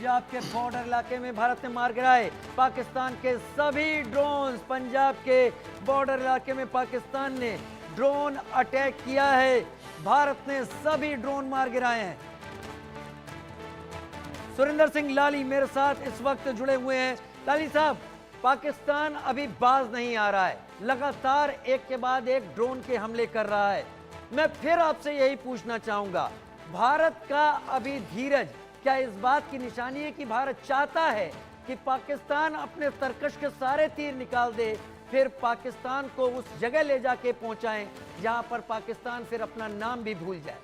पंजाब के बॉर्डर इलाके में भारत ने मार गिराए पाकिस्तान के सभी ड्रोन। पंजाब के बॉर्डर इलाके में पाकिस्तान ने ड्रोन अटैक किया है। भारत ने सभी ड्रोन मार गिराए हैं। सुरेंद्र सिंह लाली मेरे साथ इस वक्त जुड़े हुए हैं। लाली साहब, पाकिस्तान अभी बाज नहीं आ रहा है, लगातार एक के बाद एक ड्रोन के हमले कर रहा है। मैं फिर आपसे यही पूछना चाहूंगा, भारत का अभी धीरज क्या इस बात की निशानी है कि भारत चाहता है कि पाकिस्तान अपने तरकश के सारे तीर निकाल दे, फिर पाकिस्तान को उस जगह ले जाके पहुंचाएं जहां पर पाकिस्तान फिर अपना नाम भी भूल जाए?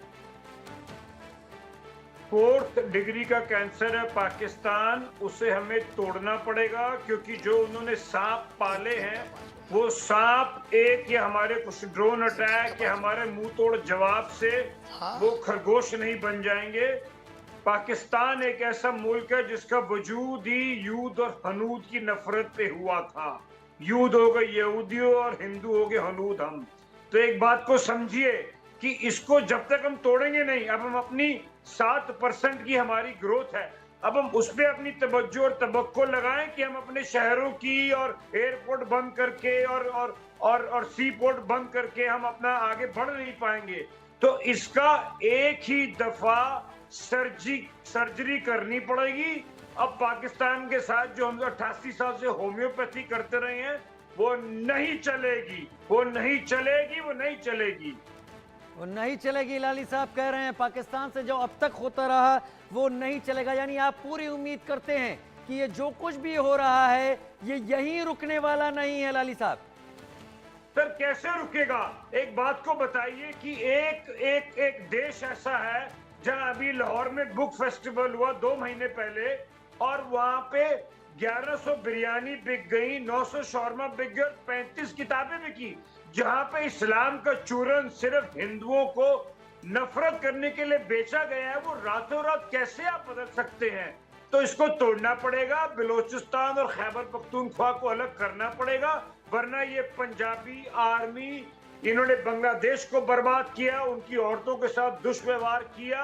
4th डिग्री का कैंसर है पाकिस्तान, उसे हमें तोड़ना पड़ेगा, क्योंकि जो उन्होंने सांप पाले हैं वो सांप एक या हमारे कुछ ड्रोन अटैक या हमारे मुंह तोड़ जवाब से वो खरगोश नहीं बन जाएंगे। पाकिस्तान एक ऐसा मुल्क है जिसका वजूद ही यूद और हनूद की नफरत पे हुआ था। यूद हो गए यहूदियों और हिंदू हो गए हनूद हम। तो एक बात को समझिए कि इसको जब तक हम तोड़ेंगे नहीं, अब हम अपनी 7% की हमारी ग्रोथ है, अब हम उस पर अपनी तवज्जो और तवक्को लगाएं कि हम अपने शहरों की और एयरपोर्ट बंद करके और सी पोर्ट बंद करके हम अपना आगे बढ़ नहीं पाएंगे। तो इसका एक ही दफा सर्जरी करनी पड़ेगी। अब पाकिस्तान के साथ जो हम 88 साल से होम्योपैथी करते रहे हैं वो नहीं चलेगी, वो नहीं चलेगी, वो नहीं चलेगी, वो नहीं चलेगी। लाली साहब कह रहे हैं पाकिस्तान से जो अब तक होता रहा वो नहीं चलेगा। यानी आप पूरी उम्मीद करते हैं कि ये जो कुछ भी हो रहा है ये यहीं रुकने वाला नहीं है? लाली साहब सर कैसे रुकेगा? एक बात को बताइए कि एक देश ऐसा है जहां अभी लाहौर में बुक फेस्टिवल हुआ 2 महीने पहले और वहां पे 1100 बिरयानी बिक गई, 900 शौरमा बिक गई, 35 किताबें बिकी। जहां पे इस्लाम का चूरन सिर्फ हिंदुओं को नफरत करने के लिए बेचा गया है, वो रातों रात कैसे आप बदल सकते हैं? तो इसको तोड़ना पड़ेगा, बलूचिस्तान और खैबर पख्तूनख्वा को अलग करना पड़ेगा, वरना ये पंजाबी आर्मी इन्होंने बांग्लादेश को बर्बाद किया, उनकी औरतों के साथ दुष्व्यवहार किया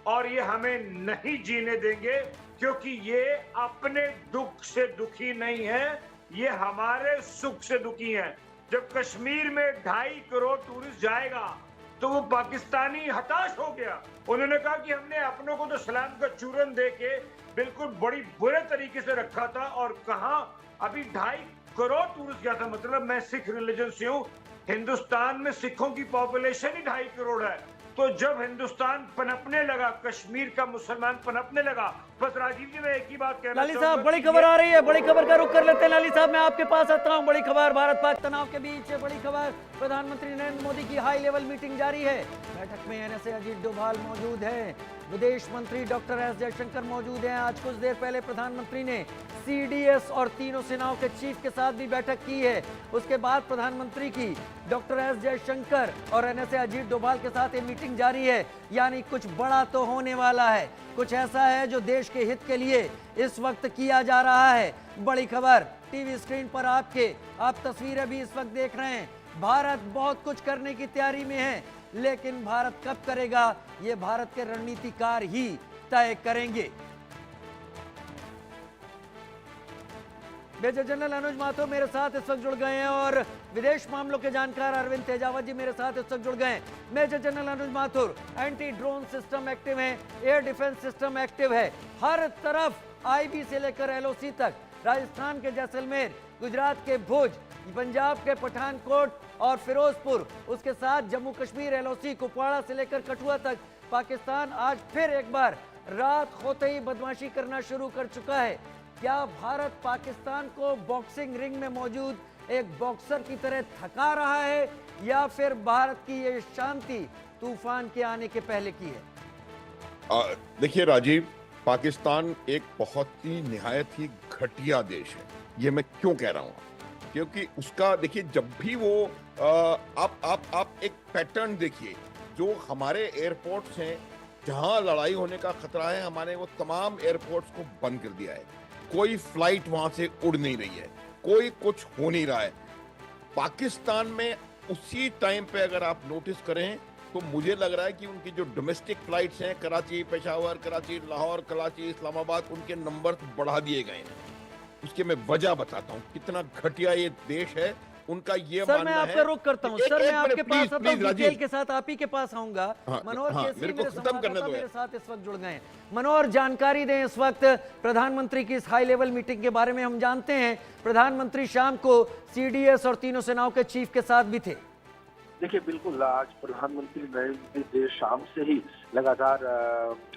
और ये हमें नहीं जीने देंगे, क्योंकि ये अपने दुख से दुखी नहीं है, ये हमारे सुख से दुखी है। जब कश्मीर में 2.5 करोड़ टूरिस्ट जाएगा तो वो पाकिस्तानी हताश हो गया। उन्होंने कहा कि हमने अपनों को तो सलाम का चूरन दे के बिल्कुल बड़ी बुरे तरीके से रखा था, और कहा अभी 2.5 करोड़ टूरिस्ट गया था। मतलब मैं सिख रिलीजन से हूँ, हिंदुस्तान में सिखों की पॉपुलेशन ही 2.5 करोड़ है। तो जब हिंदुस्तान पनपने लगा, कश्मीर का मुसलमान पनपने लगा, बस राजीव जी मैं एक ही बात कहना लाली साहब, बड़ी खबर आ रही है, बड़ी खबर का रुख कर लेते हैं। लाली साहब मैं आपके पास आता हूं। बड़ी खबर, भारत पाक तनाव के बीच बड़ी खबर, प्रधानमंत्री नरेंद्र मोदी की हाई लेवल मीटिंग जारी है। बैठक में एनएसए अजीत डोभाल मौजूद हैं, विदेश मंत्री डॉक्टर एस जयशंकर मौजूद हैं। आज कुछ देर पहले प्रधानमंत्री ने सीडीएस और तीनों सेनाओं के चीफ के साथ भी बैठक की है। उसके बाद प्रधानमंत्री की डॉक्टर एस जयशंकर और एनएसए अजीत डोभाल के साथ ये मीटिंग जारी है। यानी कुछ बड़ा तो होने वाला है, कुछ ऐसा है जो देश के हित के लिए इस वक्त किया जा रहा है। बड़ी खबर टीवी स्क्रीन पर आप तस्वीरें भी इस वक्त देख रहे हैं। भारत बहुत कुछ करने की तैयारी में है, लेकिन भारत कब करेगा ये भारत के रणनीतिकार ही तय करेंगे। मेजर जनरल अनुज माथुर मेरे साथ इस वक्त जुड़ गए हैं और विदेश मामलों के जानकार अरविंद तेजावत जी मेरे साथ इस वक्त जुड़ गए हैं। Major general Anuj Mathur, anti drone system active है, एयर डिफेंस सिस्टम एक्टिव है, हर तरफ आईबी से लेकर एलओसी तक, राजस्थान के जैसलमेर, गुजरात के भुज, पंजाब के पठानकोट और फिरोजपुर, उसके साथ जम्मू कश्मीर एलओसी, कुपवाड़ा से लेकर कठुआ तक पाकिस्तान आज फिर एक बार रात होते ही बदमाशी करना शुरू कर चुका है। क्या भारत पाकिस्तान को बॉक्सिंग रिंग में मौजूद एक बॉक्सर की तरह थका रहा है, या फिर भारत की ये शांति तूफान के आने के पहले की है? देखिए राजीव, पाकिस्तान एक बहुत ही निहायत ही घटिया देश है। ये मैं क्यों कह रहा हूँ? क्योंकि उसका देखिए, जब भी वो आप एक पैटर्न देखिए, जो हमारे एयरपोर्ट्स हैं जहां लड़ाई होने का खतरा है, हमारे वो तमाम एयरपोर्ट्स को बंद कर दिया है। कोई फ्लाइट वहां से उड़ नहीं रही है, कोई कुछ हो नहीं रहा है। पाकिस्तान में उसी टाइम पे अगर आप नोटिस करें तो मुझे लग रहा है कि उनकी जो डोमेस्टिक फ्लाइट्स हैं, कराची, पेशावर, कराची, लाहौर, कराची, इस्लामाबाद, उनके नंबर बढ़ा दिए गए हैं। उसके मैं वजह बताता हूँ कितना घटिया ये देश है। उनका ये सर मानना मैं है। आपका रुख करता हूँ सर, मैं आपके पास आता हूँ, डिटेल राजीव, के साथ आप ही के पास आऊंगा। हाँ, मनोहर हाँ, केसरी मेरे को मेरे खत्म करने संवाददाता दो मेरे यार। साथ इस वक्त जुड़ गए हैं। मनोहर, जानकारी दें इस वक्त प्रधानमंत्री की इस हाई लेवल मीटिंग के बारे में। हम जानते हैं प्रधानमंत्री शाम को सीडीएस और तीनों सेनाओं के चीफ के साथ भी थे। देखिए, बिल्कुल आज प्रधानमंत्री नरेंद्र मोदी देर शाम से ही लगातार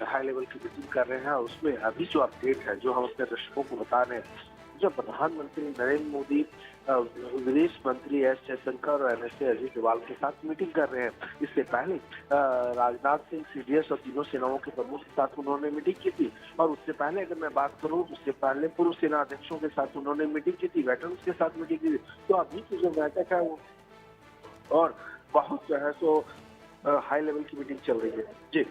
हाई लेवल की मीटिंग कर रहे हैं। उसमें अभी जो अपडेट है, जो हम अपने दर्शकों को बता रहे हैं, जो प्रधानमंत्री नरेंद्र मोदी विदेश मंत्री एस जयशंकर और एनएसए अजीत डोभाल के साथ मीटिंग कर रहे हैं। इससे पहले राजनाथ सिंह, सीडीएस और तीनों सेनाओं के प्रमुख के साथ उन्होंने मीटिंग की थी। और उससे पहले अगर मैं बात करूं, उससे पहले पूर्व सेना अध्यक्षों के साथ उन्होंने मीटिंग की थी, वेटरन्स के साथ मीटिंग की थी। तो अभी की जो बैठक है वो और बहुत जो है सो हाई लेवल की मीटिंग चल रही है। जी,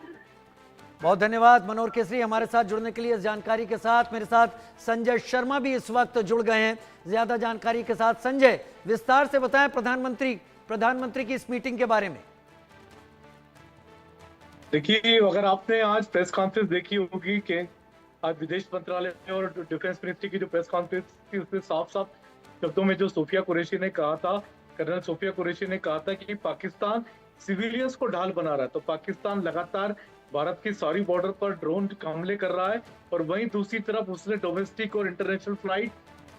बहुत धन्यवाद मनोहर केसरी हमारे साथ जुड़ने के लिए इस जानकारी के साथ। मेरे साथ संजय शर्मा भी इस वक्त जुड़ गए हैं ज्यादा जानकारी के साथ। संजय, विस्तार से बताएं प्रधानमंत्री की इस मीटिंग के बारे में। देखिए, अगर आपने आज प्रेस कॉन्फ्रेंस देखी होगी कि आज विदेश मंत्रालय और डिफेंस मिनिस्ट्री की जो प्रेस कॉन्फ्रेंस थी, उसमें साफ साफ शब्दों में जो सोफिया कुरैशी ने कहा था, कर्नल सोफिया कुरैशी ने कहा था कि पाकिस्तान सिविलियंस को ढाल बना रहा है। तो पाकिस्तान लगातार भारत की सारी बॉर्डर पर ड्रोन हमले कर रहा है और वहीं दूसरी तरफ उसने डोमेस्टिक और इंटरनेशनल फ्लाइट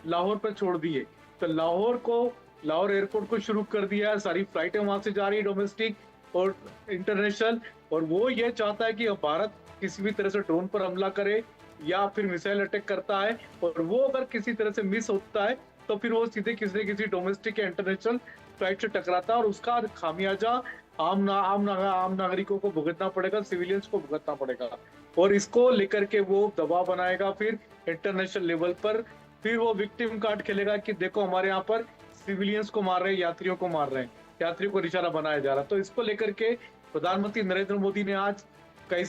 लाहौर पर छोड़ दी है। तो लाहौर एयरपोर्ट को शुरू कर दिया है, सारी फ्लाइटें वहां से जा रही है, डोमेस्टिक और इंटरनेशनल। और वो ये चाहता है कि भारत किसी भी तरह से ड्रोन पर हमला करे या फिर मिसाइल अटैक करता है, और वो अगर किसी तरह से मिस होता है तो फिर वो सीधे किसी डोमेस्टिक या इंटरनेशनल फ्लाइट से टकराता है और उसका खामियाजा आम नागरिकों को भुगतना पड़ेगा, सिविलियंस को भुगतना पड़ेगा। और इसको लेकर के वो दबाव बनाएगा फिर इंटरनेशनल लेवल पर। फिर वो विक्टिम कार्ड खेलेगा कि देखो हमारे यहाँ पर सिविलियंस को मार रहे हैं, यात्रियों को मार रहे हैं, यात्रियों को निशाना बनाया जा रहा है। तो इसको लेकर के प्रधानमंत्री नरेंद्र मोदी ने आज कई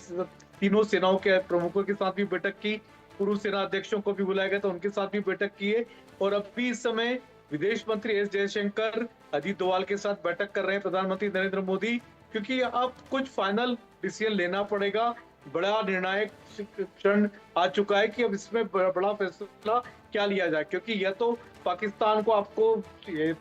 तीनों सेनाओं के प्रमुखों के साथ भी बैठक की, पूर्व सेना अध्यक्षों को भी बुलाया गया, तो उनके साथ भी बैठक की है। और अभी इस समय विदेश मंत्री एस जयशंकर अजीत डोभाल के साथ बैठक कर रहे हैं प्रधानमंत्री नरेंद्र मोदी, क्योंकि अब कुछ फाइनल डिसीजन लेना पड़ेगा। बड़ा निर्णायक क्षण आ चुका है कि अब इसमें बड़ा फैसला क्या लिया जाए, क्योंकि या तो पाकिस्तान को आपको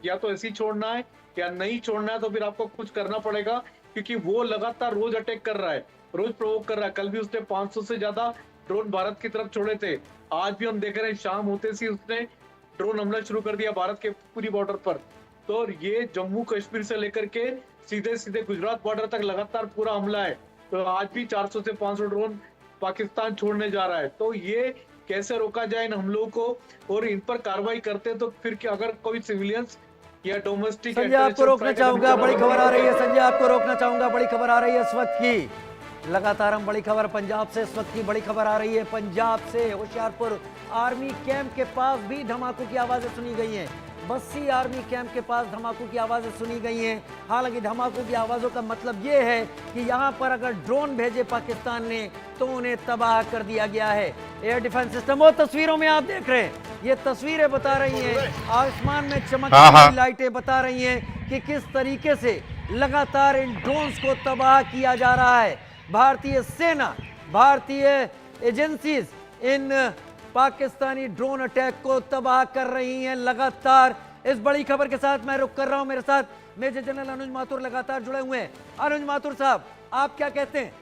या तो ऐसे ही छोड़ना है या नहीं छोड़ना है, तो फिर आपको कुछ करना पड़ेगा, क्योंकि वो लगातार रोज अटैक कर रहा है, रोज प्रोवोक कर रहा है। कल भी उसने 500 से ज्यादा ड्रोन भारत की तरफ छोड़े थे। आज भी हम देख रहे हैं शाम होते ही उसने ड्रोन हमला शुरू कर दिया भारत के पूरी बॉर्डर पर। तो ये जम्मू कश्मीर से लेकर के सीधे गुजरात बॉर्डर तक लगातार पूरा हमला है। तो आज भी 400 से 500 ड्रोन पाकिस्तान छोड़ने जा रहा है। तो ये कैसे रोका जाए इन हमलों को, और इन पर कार्रवाई करते तो फिर क्या अगर कोई सिविलियंस या डोमेस्टिक। संजय आपको रोकना चाहूंगा, बड़ी खबर आ रही है। संजय आपको रोकना चाहूंगा, बड़ी खबर आ रही है इस वक्त की। लगातार हम बड़ी खबर पंजाब से, इस वक्त की बड़ी खबर आ रही है पंजाब से। होशियारपुर आर्मी कैंप के पास भी धमाकों की आवाजें सुनी गई हैं। बस्सी आर्मी कैंप के पास धमाकों की आवाजें सुनी गई हैं। हालांकि धमाकों की आवाजों का मतलब ये है कि यहां पर अगर ड्रोन भेजे पाकिस्तान ने तो उन्हें तबाह कर दिया गया है। एयर डिफेंस सिस्टम, वो तस्वीरों में आप देख रहे हैं, ये तस्वीरें बता रही हैं, आसमान में चमकती हुई लाइटें बता रही हैं कि किस तरीके से लगातार इन ड्रोन्स को तबाह किया जा रहा है। भारतीय सेना, भारतीय agencies in Pakistani drone attack को तबाह कर रही हैं लगातार। इस बड़ी खबर के साथ मैं रुक कर रहा हूं, मेरे साथ मेजर जनरल अनुज माथुर लगातार जुड़े हुए हैं। अनुज माथुर साहब, आप क्या कहते हैं?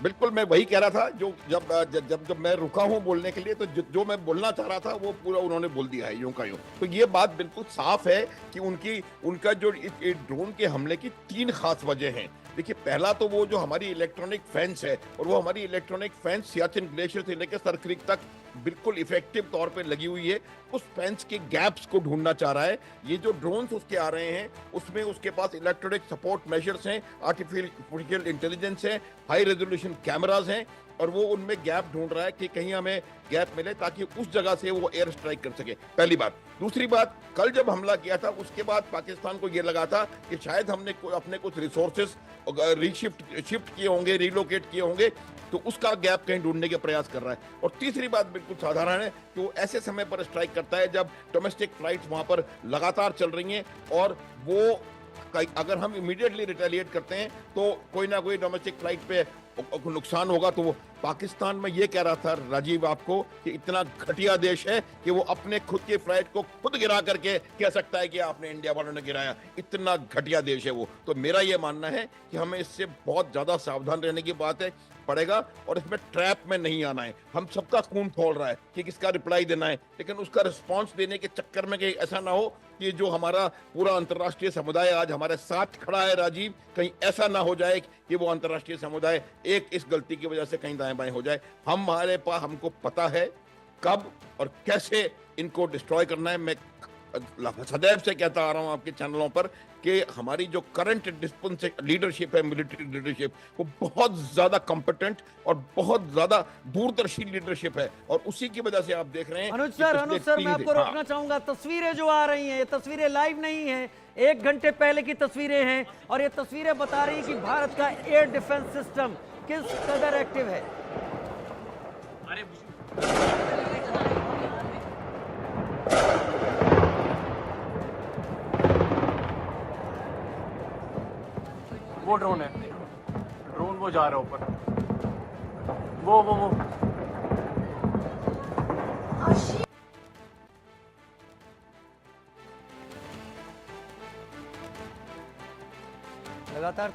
बिल्कुल, मैं वही कह रहा था जो जब मैं रुका हूं बोलने के लिए, तो जो मैं बोलना चाह रहा था वो पूरा उन्होंने बोल दिया है यूं का यूं। तो ये बात बिल्कुल साफ है कि उनका जो ड्रोन के हमले की 3 खास वजह हैं। देखिए, पहला तो वो जो हमारी इलेक्ट्रॉनिक फेंस है, और वो हमारी इलेक्ट्रॉनिक फेंस सियाचिन ग्लेशियर से लेकर सर क्रीक तक बिल्कुल इफेक्टिव तौर पे लगी हुई है। उस फेंस के गैप्स को ढूंढना चाह रहा है। ये जो ड्रोन्स उसके आ रहे हैं उसमें उसके पास इलेक्ट्रॉनिक सपोर्ट मेजर्स हैं, आर्टिफिशियल इंटेलिजेंस है, हाई रेजोल्यूशन कैमराज हैं, और वो उनमें गैप ढूंढ रहा है कि कहीं हमें गैप मिले ताकि उस जगह से वो एयर स्ट्राइक कर सके। पहली बात। दूसरी बात, कल जब हमला किया था उसके बाद पाकिस्तान को ये लगा था कि शायद हमने अपने कुछ रिसोर्सेस शिफ्ट किए होंगे, रिलोकेट किए होंगे, तो उसका गैप कहीं ढूंढने के प्रयास कर रहा है। और तीसरी बात बिल्कुल साधारण है कि वो ऐसे समय पर स्ट्राइक करता है जब डोमेस्टिक फ्लाइट्स वहां पर लगातार चल रही हैं और वो अगर हम इमीडिएटली रिटेलिएट करते हैं तो कोई ना कोई डोमेस्टिक फ्लाइट पे नुकसान होगा। तो वो पाकिस्तान में ये कह रहा था राजीव आपको कि इतना घटिया देश है कि वो अपने खुद की फ्लाइट को खुद गिरा करके कह सकता है कि आपने इंडिया वालों ने गिराया। इतना घटिया देश है वो। तो मेरा ये मानना है कि हमें इससे बहुत ज्यादा सावधान रहने की बात है पड़ेगा और इसमें ट्रैप में नहीं आना है। हम सबका खून खोल रहा है कि किसका रिप्लाई देना है, लेकिन उसका रिस्पांस देने के चक्कर में कहीं ऐसा ना हो कि जो हमारा पूरा अंतर्राष्ट्रीय समुदाय आज हमारे साथ खड़ा है राजीव, कहीं ऐसा ना हो जाए कि वो अंतर्राष्ट्रीय समुदाय एक इस गलती की वजह से कहीं दाएं बाएं हो जाए। हमारे पास हमको पता है कब और कैसे इनको डिस्ट्रॉय करना है। मैं सदैव से कहता आ रहा हूं आपके चैनलों पर कि हमारी जो करंट लीडरशिप है, मिलिट्री लीडरशिप, वो बहुत ज्यादा कॉम्पिटेंट और बहुत ज्यादा दूरदर्शी लीडरशिप है और उसी की वजह से आप देख रहे हैं। अनुज सर मैं आपको रोकना चाहूंगा। तस्वीरें जो आ रही हैं, ये तस्वीरें लाइव नहीं हैं, 1 घंटे पहले की तस्वीरें हैं और ये तस्वीरें बता रही हैं कि भारत का एयर डिफेंस सिस्टम किस कदर एक्टिव है। वो ड्रोन है, ड्रोन वो जा रहा है ऊपर, वो लगातार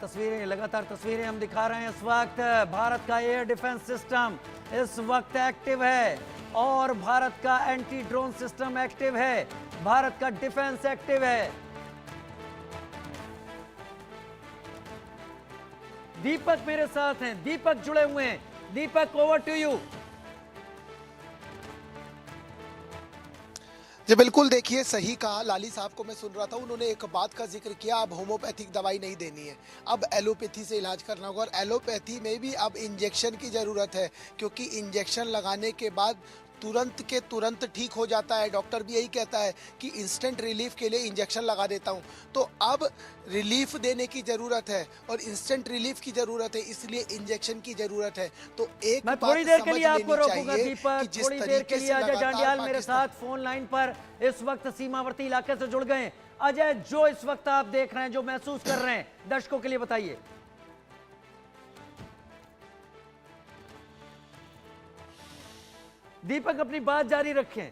तस्वीरें हम दिखा रहे हैं। इस वक्त भारत का एयर डिफेंस सिस्टम इस वक्त एक्टिव है और भारत का एंटी ड्रोन सिस्टम एक्टिव है, भारत का डिफेंस एक्टिव है। दीपक मेरे साथ हैं, दीपक जुड़े हुए हैं। दीपक, ओवर टू यू। जी बिल्कुल, देखिए सही कहा लाली साहब को मैं सुन रहा था, उन्होंने एक बात का जिक्र किया, अब होम्योपैथिक दवाई नहीं देनी है, अब एलोपैथी से इलाज करना होगा। और एलोपैथी में भी अब इंजेक्शन की ज़रूरत है, क्योंकि इंजेक्शन लगाने के बाद तुरंत के तुरंत ठीक हो जाता है। डॉक्टर भी यही कहता है कि इंस्टेंट रिलीफ के लिए इंजेक्शन लगा देता हूं। तो अब रिलीफ देने की ज़रूरत है और इंस्टेंट रिलीफ की ज़रूरत है, इसलिए इंजेक्शन की ज़रूरत है। तो एक मैं थोड़ी देर के लिए आपको रोकूंगा दीपक, थोड़ी देर के लिए अजय जांडियाल मेरे साथ फोन लाइन पर इस वक्त सीमावर्ती इलाके से जुड़ गए। अजय, जो इस वक्त आप देख रहे हैं, जो महसूस कर रहे हैं, दर्शकों के लिए बताइए। दीपक अपनी बात जारी रखें।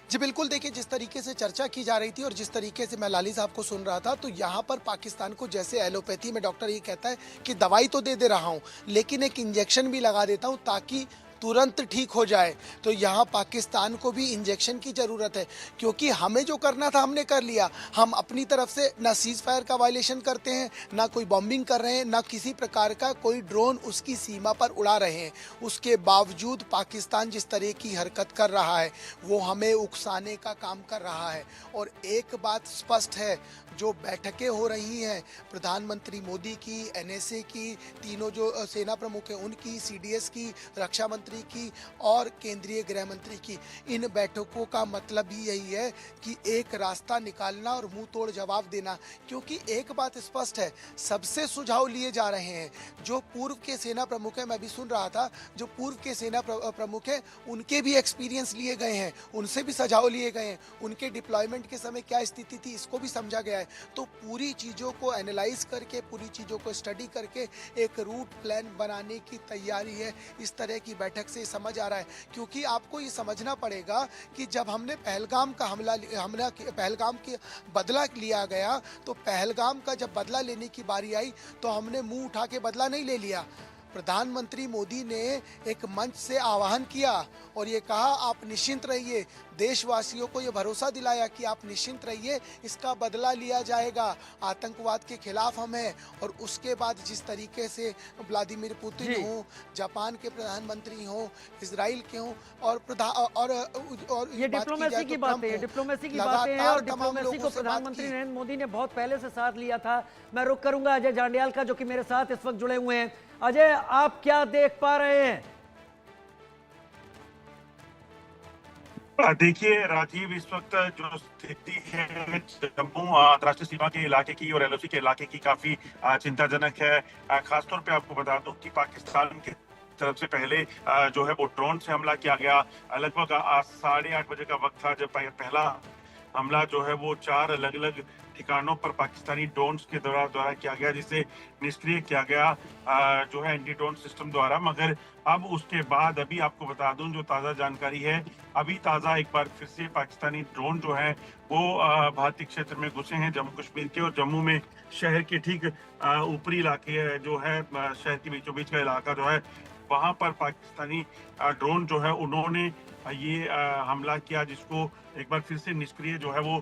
जी बिल्कुल, देखिए जिस तरीके से चर्चा की जा रही थी और जिस तरीके से मैं लाली साहब को सुन रहा था, तो यहाँ पर पाकिस्तान को जैसे एलोपैथी में डॉक्टर ये कहता है कि दवाई तो दे रहा हूँ, लेकिन एक इंजेक्शन भी लगा देता हूँ ताकि तुरंत ठीक हो जाए। तो यहाँ पाकिस्तान को भी इंजेक्शन की ज़रूरत है, क्योंकि हमें जो करना था हमने कर लिया। हम अपनी तरफ से ना सीज फायर का वायलेशन करते हैं, ना कोई बॉम्बिंग कर रहे हैं, ना किसी प्रकार का कोई ड्रोन उसकी सीमा पर उड़ा रहे हैं। उसके बावजूद पाकिस्तान जिस तरह की हरकत कर रहा है, वो हमें उकसाने का काम कर रहा है। और एक बात स्पष्ट है, जो बैठकें हो रही हैं प्रधानमंत्री मोदी की, एनएसए की, तीनों जो सेना प्रमुख हैं उनकी, सीडीएस की, रक्षा मंत्री की और केंद्रीय गृह मंत्री की, इन बैठकों का मतलब ही यही है कि एक रास्ता निकालना और मुंह तोड़ जवाब देना। क्योंकि एक बात स्पष्ट है, सबसे सुझाव लिए जा रहे हैं। जो पूर्व के सेना प्रमुख हैं, मैं भी सुन रहा था, जो पूर्व के सेना प्रमुख हैं उनके भी एक्सपीरियंस लिए गए हैं, उनसे भी सुझाव लिए गए हैं, उनके डिप्लॉयमेंट के समय क्या स्थिति थी इसको भी समझा गया है। तो पूरी चीज़ों को एनालाइज करके, पूरी चीज़ों को स्टडी करके एक रूट प्लान बनाने की तैयारी है। इस तरह की बैठक से समझ आ रहा है, क्योंकि आपको ये समझना पड़ेगा कि जब हमने पहलगाम का पहलगाम के बदला लिया गया, तो पहलगाम का जब बदला लेने की बारी आई तो हमने मुंह उठा के बदला नहीं ले लिया। प्रधानमंत्री मोदी ने एक मंच से आह्वान किया और ये कहा, आप निश्चिंत रहिए, देशवासियों को ये भरोसा दिलाया कि आप निश्चिंत रहिए, इसका बदला लिया जाएगा, आतंकवाद के खिलाफ हम हैं। और उसके बाद जिस तरीके से व्लादिमीर पुतिन हों, जापान के प्रधानमंत्री हों, इजराइल के हों और ये डिप्लोमेसी की बातें हैं, डिप्लोमेसी की बातें हैं और डिप्लोमेसी को प्रधानमंत्री नरेंद्र मोदी ने बहुत पहले से साथ लिया था। मैं रुक करूंगा अजय जांडियाल का, जो कि मेरे साथ इस वक्त जुड़े हुए हैं। अजय, आप क्या देख पा रहे हैं? देखिए राजीव, इस वक्त जो स्थिति है जम्मू अंतर्राष्ट्रीय सीमा के इलाके की और एलओसी के इलाके की काफी चिंताजनक है। खासतौर पे आपको बता दूं कि पाकिस्तान की तरफ से पहले जो है वो ड्रोन से हमला किया गया। लगभग 8:30 बजे का वक्त था जब पहला हमला जो है वो 4 अलग अलग ठिकानों पर पाकिस्तानी ड्रोन्स के द्वारा किया गया, जिसे निष्क्रिय किया गया जो है एंटी ड्रोन सिस्टम द्वारा। मगर अब उसके बाद अभी आपको बता दूं जो ताज़ा जानकारी है, अभी ताज़ा एक बार फिर से पाकिस्तानी ड्रोन जो है वो भारतीय क्षेत्र में घुसे हैं, जम्मू कश्मीर के, और जम्मू में शहर के ठीक ऊपरी इलाके जो है, शहर के बीचों बीच का इलाका जो है, वहां पर पाकिस्तानी ड्रोन जो है उन्होंने ये हमला किया, जिसको एक बार फिर से निष्क्रिय जो है वो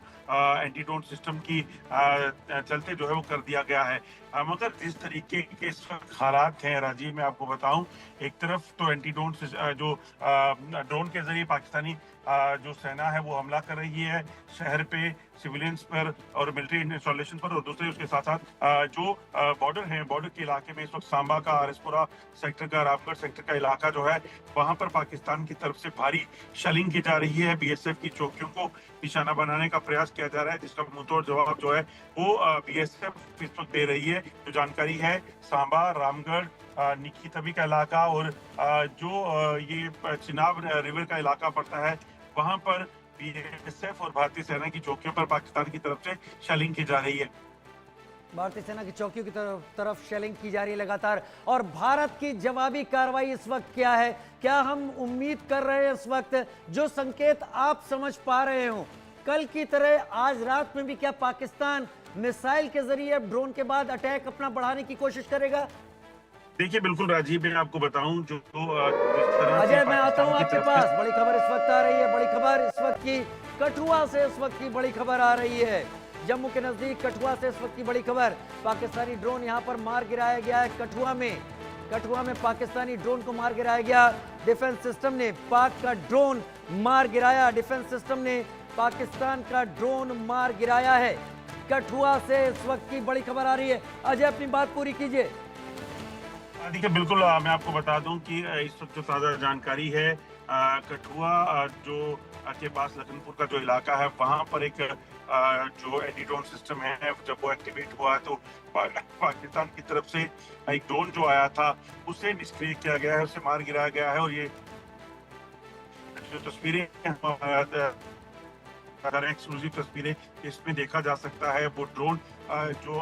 एंटी ड्रोन सिस्टम की चलते जो है वो कर दिया गया है। मगर जिस तरीके के इस वक्त हालात हैं राजीव, मैं आपको बताऊं, एक तरफ तो एंटी ड्रोन जो ड्रोन के जरिए पाकिस्तानी जो सेना है वो हमला कर रही है शहर पे, सिविलियंस पर और मिलिट्री इंस्टॉलेशन पर, और दूसरे उसके साथ साथ जो बॉर्डर है, बॉर्डर के इलाके में इस वक्त सांबा का, आरएसपुरा सेक्टर का, रामगढ़ सेक्टर का इलाका जो है, वहां पर पाकिस्तान की तरफ से भारी शेलिंग की जा रही है। बीएसएफ की चौकियों को निशाना बनाने का प्रयास किया जा रहा है, जिसका मुंहतोड़ जवाब जो है वो बीएसएफ इस वक्त दे रही है। जो जानकारी है, सांबा, रामगढ़, निकी तभी का इलाका और जो ये चिनाब रिवर का इलाका पड़ता है, वहां पर बीएसएफ और भारतीय सेना की चौकियों पर पाकिस्तान की तरफ से शेलिंग की जा रही है। भारतीय सेना की चौकियों की तरफ शेलिंग की जा रही है लगातार। और भारत की जवाबी कार्रवाई इस वक्त क्या है? क्या हम उम्मीद कर रहे हैं इस वक्त, जो संकेत आप समझ पा रहे हो, कल की तरह आज रात में भी क्या पाकिस्तान मिसाइल के जरिए ड्रोन के बाद अटैक अपना बढ़ाने की कोशिश करेगा? देखिए बिल्कुल राजीव, मैं आपको बताऊं जो जिस तरह अजय, मैं आता हूं आपके पास। बड़ी खबर इस वक्त आ रही है, बड़ी खबर इस वक्त की कठुआ से इस वक्त की बड़ी खबर आ रही है। जम्मू के नजदीक कठुआ से इस वक्त की बड़ी खबर, पाकिस्तानी ड्रोन यहां पर मार गिराया गया है। कठुआ में पाकिस्तानी ड्रोन को मार गिराया गया। डिफेंस सिस्टम ने पाक का ड्रोन मार गिराया। डिफेंस सिस्टम ने पाकिस्तान का ड्रोन मार गिराया है। कठुआ से इस वक्त की बड़ी खबर आ रही है। अजय, अपनी बात पूरी कीजिए। देखिए बिल्कुल, मैं आपको बता दूं कि इस वक्त जो ताज़ा जानकारी है, कठुआ जो के पास लखनपुर का जो इलाका है, वहां पर एक जो एंटी ड्रोन सिस्टम है, जब वो एक्टिवेट हुआ तो पाकिस्तान की तरफ से एक ड्रोन जो आया था उसे निष्क्रिय किया गया है, उसे मार गिराया गया है। और ये जो तस्वीरें अगर एक्सक्लूसिव तस्वीरें इसमें देखा जा सकता है, वो ड्रोन जो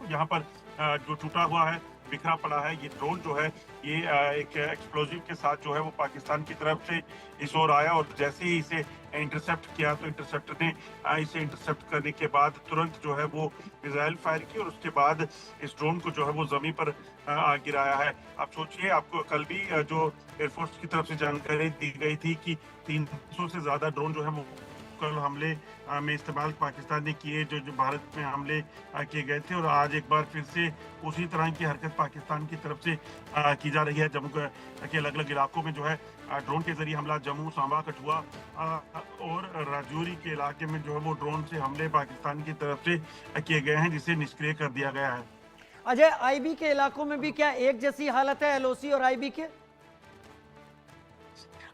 यहाँ पर जो टूटा हुआ है, बिखरा पड़ा है, ये ड्रोन जो है ये एक एक्सप्लोजिव के साथ जो है वो पाकिस्तान की तरफ से इस ओर आया, और जैसे ही इसे इंटरसेप्ट किया तो इंटरसेप्टर ने इसे इंटरसेप्ट करने के बाद तुरंत जो है वो मिसाइल फायर की, और उसके बाद इस ड्रोन को जो है वो जमीन पर गिराया है। आप सोचिए, आपको कल भी जो एयरफोर्स की तरफ से जानकारी दी गई थी कि 300 से ज्यादा ड्रोन जो है वो कल हमले में इस्तेमाल पाकिस्तान ने किए, जो भारत में हमले किए गए थे। और आज एक बार फिर से उसी तरह की हरकत पाकिस्तान की तरफ से की जा रही है। जम्मू के अलग अलग इलाकों में जो है ड्रोन के जरिए हमला, जम्मू, सांबा, कठुआ और राजौरी के इलाके में जो है वो ड्रोन से हमले पाकिस्तान की तरफ से किए गए हैं, जिसे निष्क्रिय कर दिया गया है। अजय, आईबी के इलाकों में भी क्या एक जैसी हालत है, एलओसी और आईबी के?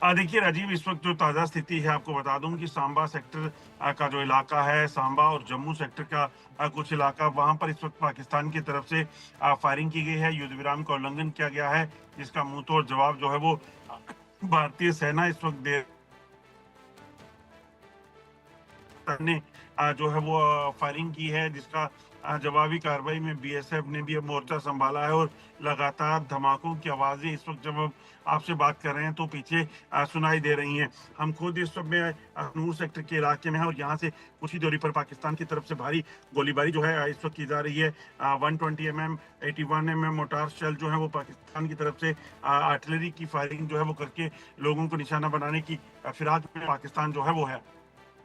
देखिए राजीव, इस वक्त जो ताज़ा स्थिति है, आपको बता दूं कि सांबा सेक्टर का जो इलाका है, सांबा और जम्मू सेक्टर का कुछ इलाका, वहां पर इस वक्त पाकिस्तान की तरफ से फायरिंग की गई है, युद्ध विराम का उल्लंघन किया गया है, जिसका मुंहतोड़ जवाब जो है वो भारतीय सेना इस वक्त दे ने जो है वो फायरिंग की है, जिसका जवाबी कार्रवाई में बीएसएफ ने भी अब मोर्चा संभाला है। और लगातार धमाकों की आवाजें इस वक्त जब आपसे बात कर रहे हैं तो पीछे सुनाई दे रही हैं। हम खुद इस वक्त में नूर सेक्टर के इलाके में हैं, और यहाँ से कुछ ही दूरी पर पाकिस्तान की तरफ से भारी गोलीबारी जो है इस वक्त की जा रही है। 120 mm 81 mm मोटार शेल जो है वो पाकिस्तान की तरफ से आर्टिलरी की फायरिंग जो है वो करके लोगों को निशाना बनाने की फिराक में पाकिस्तान जो है वो है।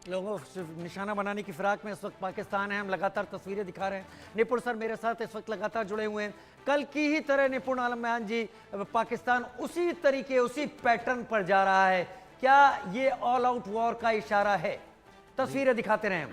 लोगों को निशाना बनाने की फिराक में इस वक्त पाकिस्तान है। हम लगातार तस्वीरें दिखा रहे हैं। निपुण सर मेरे साथ इस वक्त लगातार जुड़े हुए हैं। कल की ही तरह निपुण आलम बयान जी, पाकिस्तान उसी तरीके, उसी पैटर्न पर जा रहा है। क्या ये ऑल आउट वॉर का इशारा है? तस्वीरें दिखाते रहे।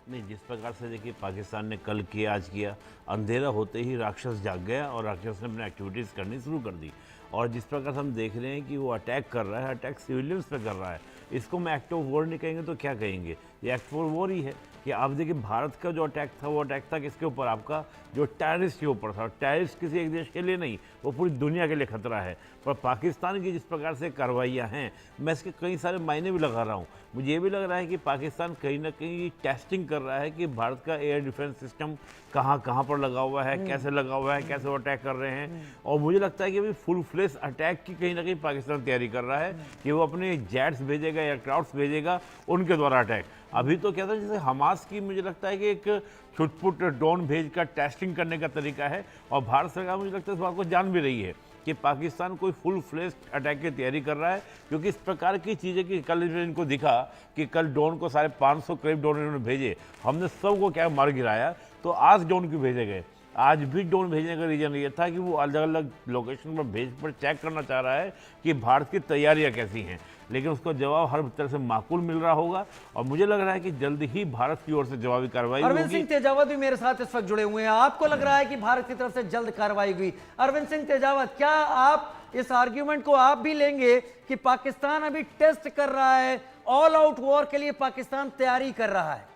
नहीं, जिस प्रकार से देखिए पाकिस्तान ने कल किया, आज किया, अंधेरा होते ही राक्षस जाग गया और राक्षस ने अपनी एक्टिविटीज़ करनी शुरू कर दी। और जिस प्रकार से हम देख रहे हैं कि वो अटैक कर रहा है, अटैक सिविलियंस पे कर रहा है, इसको हम एक्ट ऑफ वॉर नहीं कहेंगे तो क्या कहेंगे? ये एक्ट ऑफ वॉर ही है। कि आप देखिए भारत का जो अटैक था वो अटैक था किसके ऊपर, आपका जो टेररिस्ट के ऊपर था। टेररिस्ट किसी एक देश के लिए नहीं, वो पूरी दुनिया के लिए खतरा है। पर पाकिस्तान की जिस प्रकार से कार्रवाइयाँ हैं, मैं इसके कई सारे मायने भी लगा रहा हूँ। मुझे ये भी लग रहा है कि पाकिस्तान कहीं ना कहीं टेस्टिंग कर रहा है कि भारत का एयर डिफेंस सिस्टम कहाँ कहाँ पर लगा हुआ है, कैसे लगा हुआ है, कैसे वो अटैक कर रहे हैं। और मुझे लगता है कि अभी फुल फ्लेश अटैक की कहीं ना कहीं पाकिस्तान तैयारी कर रहा है कि वो अपने जेट्स भेजेगा, एयरक्राफ्ट भेजेगा, उनके द्वारा अटैक। अभी तो क्या था, जैसे हमास की मुझे लगता है कि एक छुटपुट ड्रोन भेजकर टेस्टिंग करने का तरीका है, और भारत सरकार मुझे लगता है इस बात को जान भी रही है कि पाकिस्तान कोई फुल फ्लेश अटैक की तैयारी कर रहा है। क्योंकि इस प्रकार की चीज़ें कि कल इनको दिखा कि कल ड्रोन को 550 करीब ड्रोन इन्होंने भेजे, हमने सबको क्या मार गिराया, तो आज ड्रोन क्यों भेजे गए? आज भी ड्रोन भेजने का रीज़न ये था कि वो अलग अलग लोकेशन पर भेज पर चेक करना चाह रहा है कि भारत की तैयारियां कैसी हैं। लेकिन उसको जवाब हर तरह से माकूल मिल रहा होगा, और मुझे लग रहा है कि जल्द ही भारत की ओर से जवाबी कार्रवाई अरविंद होगी। सिंह तेजावत भी मेरे साथ इस वक्त जुड़े हुए हैं। आपको लग रहा है कि भारत की तरफ से जल्द कार्रवाई हुई? अरविंद सिंह तेजावत, क्या आप इस आर्ग्यूमेंट को आप भी लेंगे कि पाकिस्तान अभी टेस्ट कर रहा है, ऑल आउट वॉर के लिए पाकिस्तान तैयारी कर रहा है?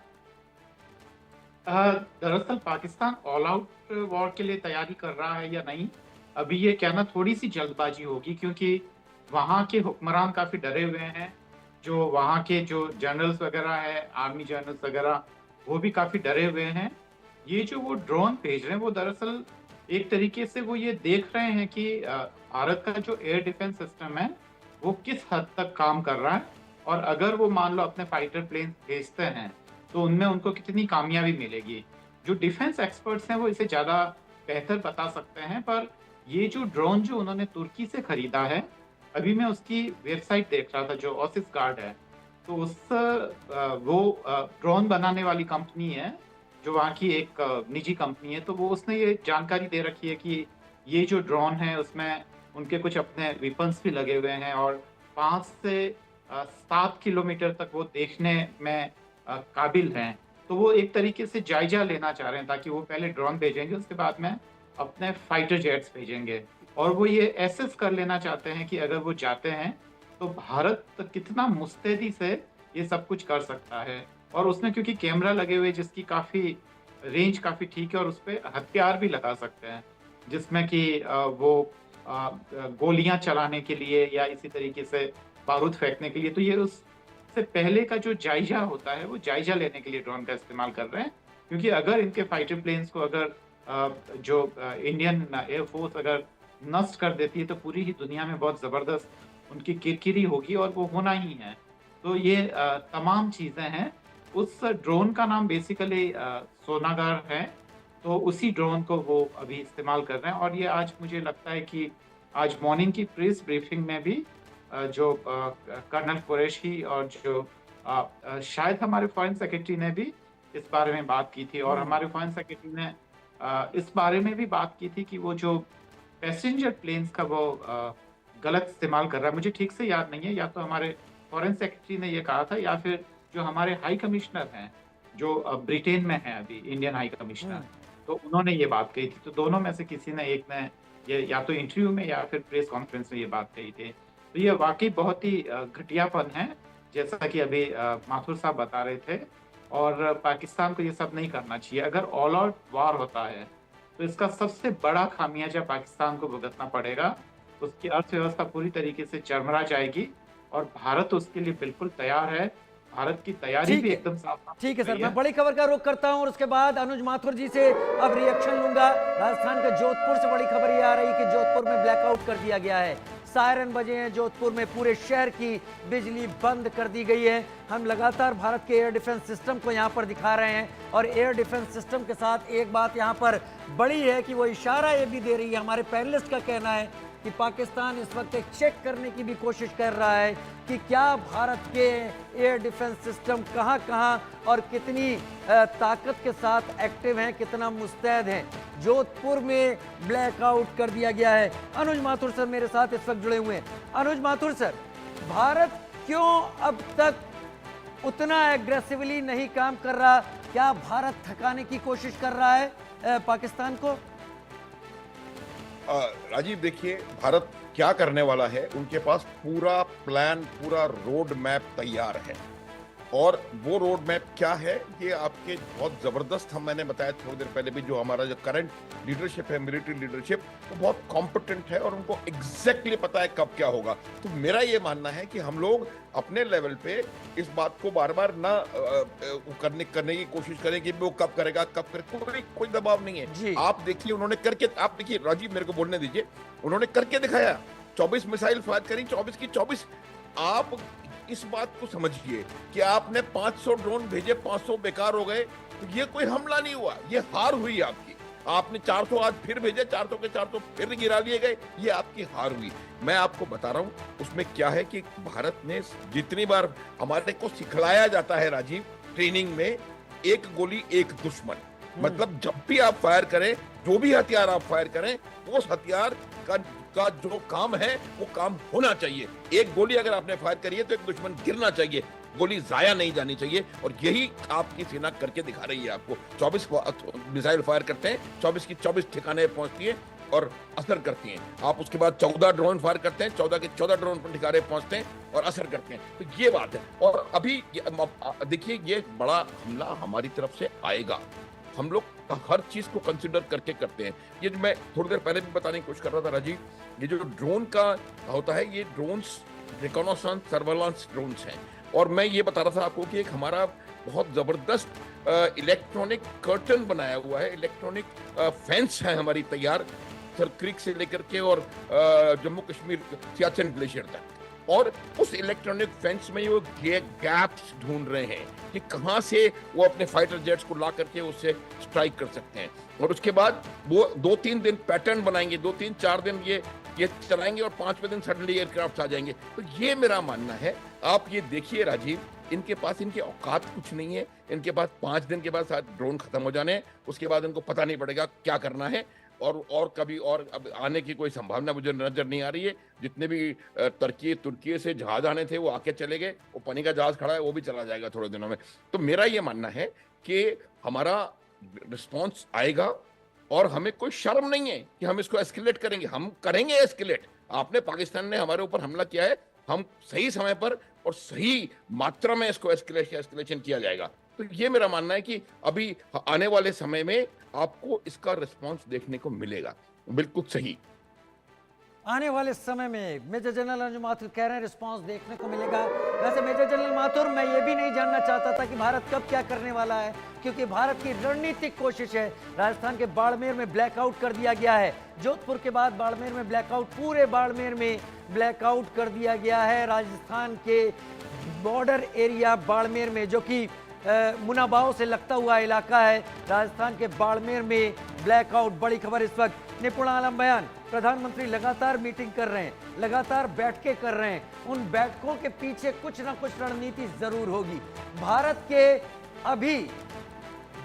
दरअसल पाकिस्तान ऑल आउट वॉर के लिए तैयारी कर रहा है या नहीं, अभी ये कहना थोड़ी सी जल्दबाजी होगी, क्योंकि वहाँ के हुक्मरान काफ़ी डरे हुए हैं। जो वहाँ के जो जनरल्स वगैरह है, आर्मी जनरल्स वगैरह, वो भी काफ़ी डरे हुए हैं। ये जो वो ड्रोन भेज रहे हैं, वो दरअसल एक तरीके से वो ये देख रहे हैं कि भारत का जो एयर डिफेंस सिस्टम है वो किस हद तक काम कर रहा है, और अगर वो मान लो अपने फाइटर प्लेन भेजते हैं तो उनमें उनको कितनी कामयाबी मिलेगी। जो डिफेंस एक्सपर्ट्स हैं वो इसे ज़्यादा बेहतर बता सकते हैं, पर ये जो ड्रोन जो उन्होंने तुर्की से खरीदा है, अभी मैं उसकी वेबसाइट देख रहा था जो ऑसिस गार्ड है, तो वो ड्रोन बनाने वाली कंपनी है जो वहाँ की एक निजी कंपनी है, तो वो उसने ये जानकारी दे रखी है कि ये जो ड्रोन है उसमें उनके कुछ अपने वेपन्स भी लगे हुए हैं, और 5 से 7 किलोमीटर तक वो देखने में काबिल हैं। तो वो एक तरीके से जायजा लेना चाह रहे हैं, ताकि वो पहले ड्रोन भेजेंगे, उसके बाद में अपने फाइटर जेट्स भेजेंगे, और वो ये एसेस कर लेना चाहते हैं कि अगर वो जाते हैं तो भारत कितना मुस्तैदी से ये सब कुछ कर सकता है। और उसमें क्योंकि कैमरा लगे हुए जिसकी काफ़ी रेंज काफ़ी ठीक है, और उस पर हथियार भी लगा सकते हैं, जिसमें कि वो गोलियां चलाने के लिए या इसी तरीके से बारूद फेंकने के लिए, तो ये उससे पहले का जो जायजा होता है वो जायजा लेने के लिए ड्रोन का इस्तेमाल कर रहे हैं। क्योंकि अगर इनके फाइटर प्लेन्स को अगर जो इंडियन एयरफोर्स अगर नष्ट कर देती है तो पूरी ही दुनिया में बहुत ज़बरदस्त उनकी किरकिरी होगी, और वो होना ही है। तो ये तमाम चीज़ें हैं। उस ड्रोन का नाम बेसिकली सोनागार है, तो उसी ड्रोन को वो अभी इस्तेमाल कर रहे हैं। और ये आज मुझे लगता है कि आज मॉर्निंग की प्रेस ब्रीफिंग में भी जो कर्नल कुरैशी और जो शायद हमारे फॉरेन सेक्रेटरी ने भी इस बारे में बात की थी, और हमारे फॉरेन सेक्रेटरी ने इस बारे में भी बात की थी कि वो जो पैसेंजर प्लेन्स का वो गलत इस्तेमाल कर रहा है। मुझे ठीक से याद नहीं है, या तो हमारे फॉरेन सेक्रेटरी ने ये कहा था, या फिर जो हमारे हाई कमिश्नर हैं जो ब्रिटेन में है अभी, इंडियन हाई कमिश्नर, तो उन्होंने ये बात कही थी। तो दोनों में से किसी ने एक ने ये या तो इंटरव्यू में या फिर प्रेस कॉन्फ्रेंस में ये बात कही थी। तो ये वाकई बहुत ही घटियापन है, जैसा कि अभी माथुर साहब बता रहे थे, और पाकिस्तान को ये सब नहीं करना चाहिए। अगर ऑल आउट वार होता है तो इसका सबसे बड़ा खामियाजा पाकिस्तान को भुगतना पड़ेगा। उसकी अर्थव्यवस्था पूरी तरीके से चरमरा जाएगी, और भारत उसके लिए बिल्कुल तैयार है। भारत की तैयारी भी एकदम साफ। ठीक है सर, मैं बड़ी खबर का रुख करता हूं और उसके बाद अनुज माथुर जी से अब रिएक्शन लूंगा। राजस्थान के जोधपुर से बड़ी खबर ये आ रही है कि जोधपुर में ब्लैकआउट कर दिया गया है, सायरन बजे हैं जोधपुर में, पूरे शहर की बिजली बंद कर दी गई है। हम लगातार भारत के एयर डिफेंस सिस्टम को यहाँ पर दिखा रहे हैं, और एयर डिफेंस सिस्टम के साथ एक बात यहाँ पर बड़ी है कि वो इशारा ये भी दे रही है, हमारे पैनलिस्ट का कहना है कि पाकिस्तान इस वक्त एक चेक करने की भी कोशिश कर रहा है कि क्या भारत के एयर डिफेंस सिस्टम कहां कहां और कितनी ताकत के साथ एक्टिव हैं, कितना मुस्तैद हैं। जोधपुर में ब्लैकआउट कर दिया गया है। अनुज माथुर सर मेरे साथ इस वक्त जुड़े हुए हैं। अनुज माथुर सर, भारत क्यों अब तक उतना एग्रेसिवली नहीं काम कर रहा? क्या भारत थकाने की कोशिश कर रहा है पाकिस्तान को? राजीव, देखिए भारत क्या करने वाला है, उनके पास पूरा प्लान, पूरा रोड मैप तैयार है। और वो रोड मैप क्या है, ये आपके बहुत जबरदस्त, मैंने बताया थोड़ी देर पहले भी, जो हमारा जो करंट लीडरशिप है, मिलिट्री लीडरशिप, वो बहुत कॉम्पिटेंट है और उनको एग्जैक्टली पता है कब क्या होगा। तो मेरा ये मानना है कि हम लोग अपने लेवल पे इस बात को बार बार ना करने की कोशिश करें कि वो कब करेगा, कोई दबाव नहीं है। आप देखिए उन्होंने करके, आप देखिए राजीव, मेरे को बोलने दीजिए, उन्होंने करके दिखाया, 24 मिसाइल फायर करी, 24 की 24। आप इस बात को समझिए कि आपने 500 ड्रोन भेजे, 500 बेकार हो गए, तो ये कोई हमला नहीं हुआ, ये हार हुई आपकी। आपने 400 आज फिर भेजे, 400 के 400 फिर गिरा लिए गए, ये आपकी हार हुई। मैं आपको बता रहा हूं उसमें क्या है कि भारत ने जितनी बार हमारे को सिखलाया जाता है राजीव ट्रेनिंग में, एक गोली एक दुश्मन, मतलब जब भी आप फायर करें, जो भी हथियार आप फायर करें, उस हथियार का जो काम है वो काम होना चाहिए। एक गोली अगर आपने फायर करी है तो एक दुश्मन गिरना चाहिए, गोली जाया नहीं जानी चाहिए, और यही आपकी सेना करके दिखा रही है आपको। 24 मिसाइल फायर करते हैं, 24 की 24 ठिकाने पहुंचती है और असर करती हैं। आप उसके बाद 14 ड्रोन फायर करते हैं, 14 के 14 ड्रोन पर ठिकाने पहुंचते हैं और असर करते हैं। तो ये बात है। और अभी देखिए, ये बड़ा हमला हमारी तरफ से आएगा, हम लोग हर चीज को कंसिडर करके करते हैं। ये जो मैं थोड़ी देर पहले भी बताने की कोशिश कर रहा था राजीव, ये जो ड्रोन का होता है, ये ड्रोन्स रिकॉनेसेंस सर्वेलेंस ड्रोन्स हैं। और मैं ये बता रहा था आपको कि एक हमारा बहुत जबरदस्त इलेक्ट्रॉनिक कर्टन बनाया हुआ है, इलेक्ट्रॉनिक फेंस है हमारी तैयार, सर क्रीक से लेकर के और जम्मू कश्मीर सियाचिन ग्लेशियर तक। और उस इलेक्ट्रॉनिक फेंस में वो गैप्स ढूंढ रहे हैं कि कहां से वो अपने फाइटर जेट्स को ला करके उससे स्ट्राइक कर सकते हैं। और उसके बाद वो 2-3 दिन पैटर्न बनाएंगे, 2-3-4 दिन ये चलाएंगे और 5वें दिन सडनली एयरक्राफ्ट आ जाएंगे। तो ये मेरा मानना है। आप ये देखिए राजीव, इनके पास इनके औकात कुछ नहीं है, इनके पास 5 दिन के बाद ड्रोन खत्म हो जाने हैं, उसके बाद इनको पता नहीं पड़ेगा क्या करना है। और कभी और अब आने की कोई संभावना मुझे नजर नहीं आ रही है। जितने भी तुर्की से जहाज आने थे वो आके चले गए, वो पानी का जहाज खड़ा है, वो भी चला जाएगा थोड़े दिनों में। तो मेरा ये मानना है कि हमारा रिस्पॉन्स आएगा और हमें कोई शर्म नहीं है कि हम इसको एस्केलेट करेंगे, हम करेंगे एस्केलेट। आपने, पाकिस्तान ने हमारे ऊपर हमला किया है, हम सही समय पर और सही मात्रा में इसको एस्केलेशन किया जाएगा। तो ये मेरा मानना है कि अभी आने वाले समय में आपको इसका रिस्पांस देखने को मिलेगा। बिल्कुल सही, आने वाले समय में मेजर जनरल अंजुम माथुर कह रहे हैं रिस्पांस देखने को मिलेगा। वैसे मेजर जनरल माथुर, मैं ये भी नहीं जानना चाहता था कि भारत कब क्या करने वाला है, क्योंकि भारत की रणनीतिक कोशिश है। राजस्थान के बाड़मेर में ब्लैकआउट कर दिया गया है, जोधपुर के बाद बाड़मेर में ब्लैकआउट, पूरे बाड़मेर में ब्लैकआउट कर दिया गया है। राजस्थान के बॉर्डर एरिया बाड़मेर में, जो कि मुनाबाव से लगता हुआ इलाका है, राजस्थान के बाड़मेर में ब्लैकआउट। बड़ी खबर इस वक्त, निपुण आलम बयान। प्रधानमंत्री लगातार मीटिंग कर रहे हैं, लगातार बैठकें कर रहे हैं, उन बैठकों के पीछे कुछ ना कुछ रणनीति जरूर होगी। भारत के अभी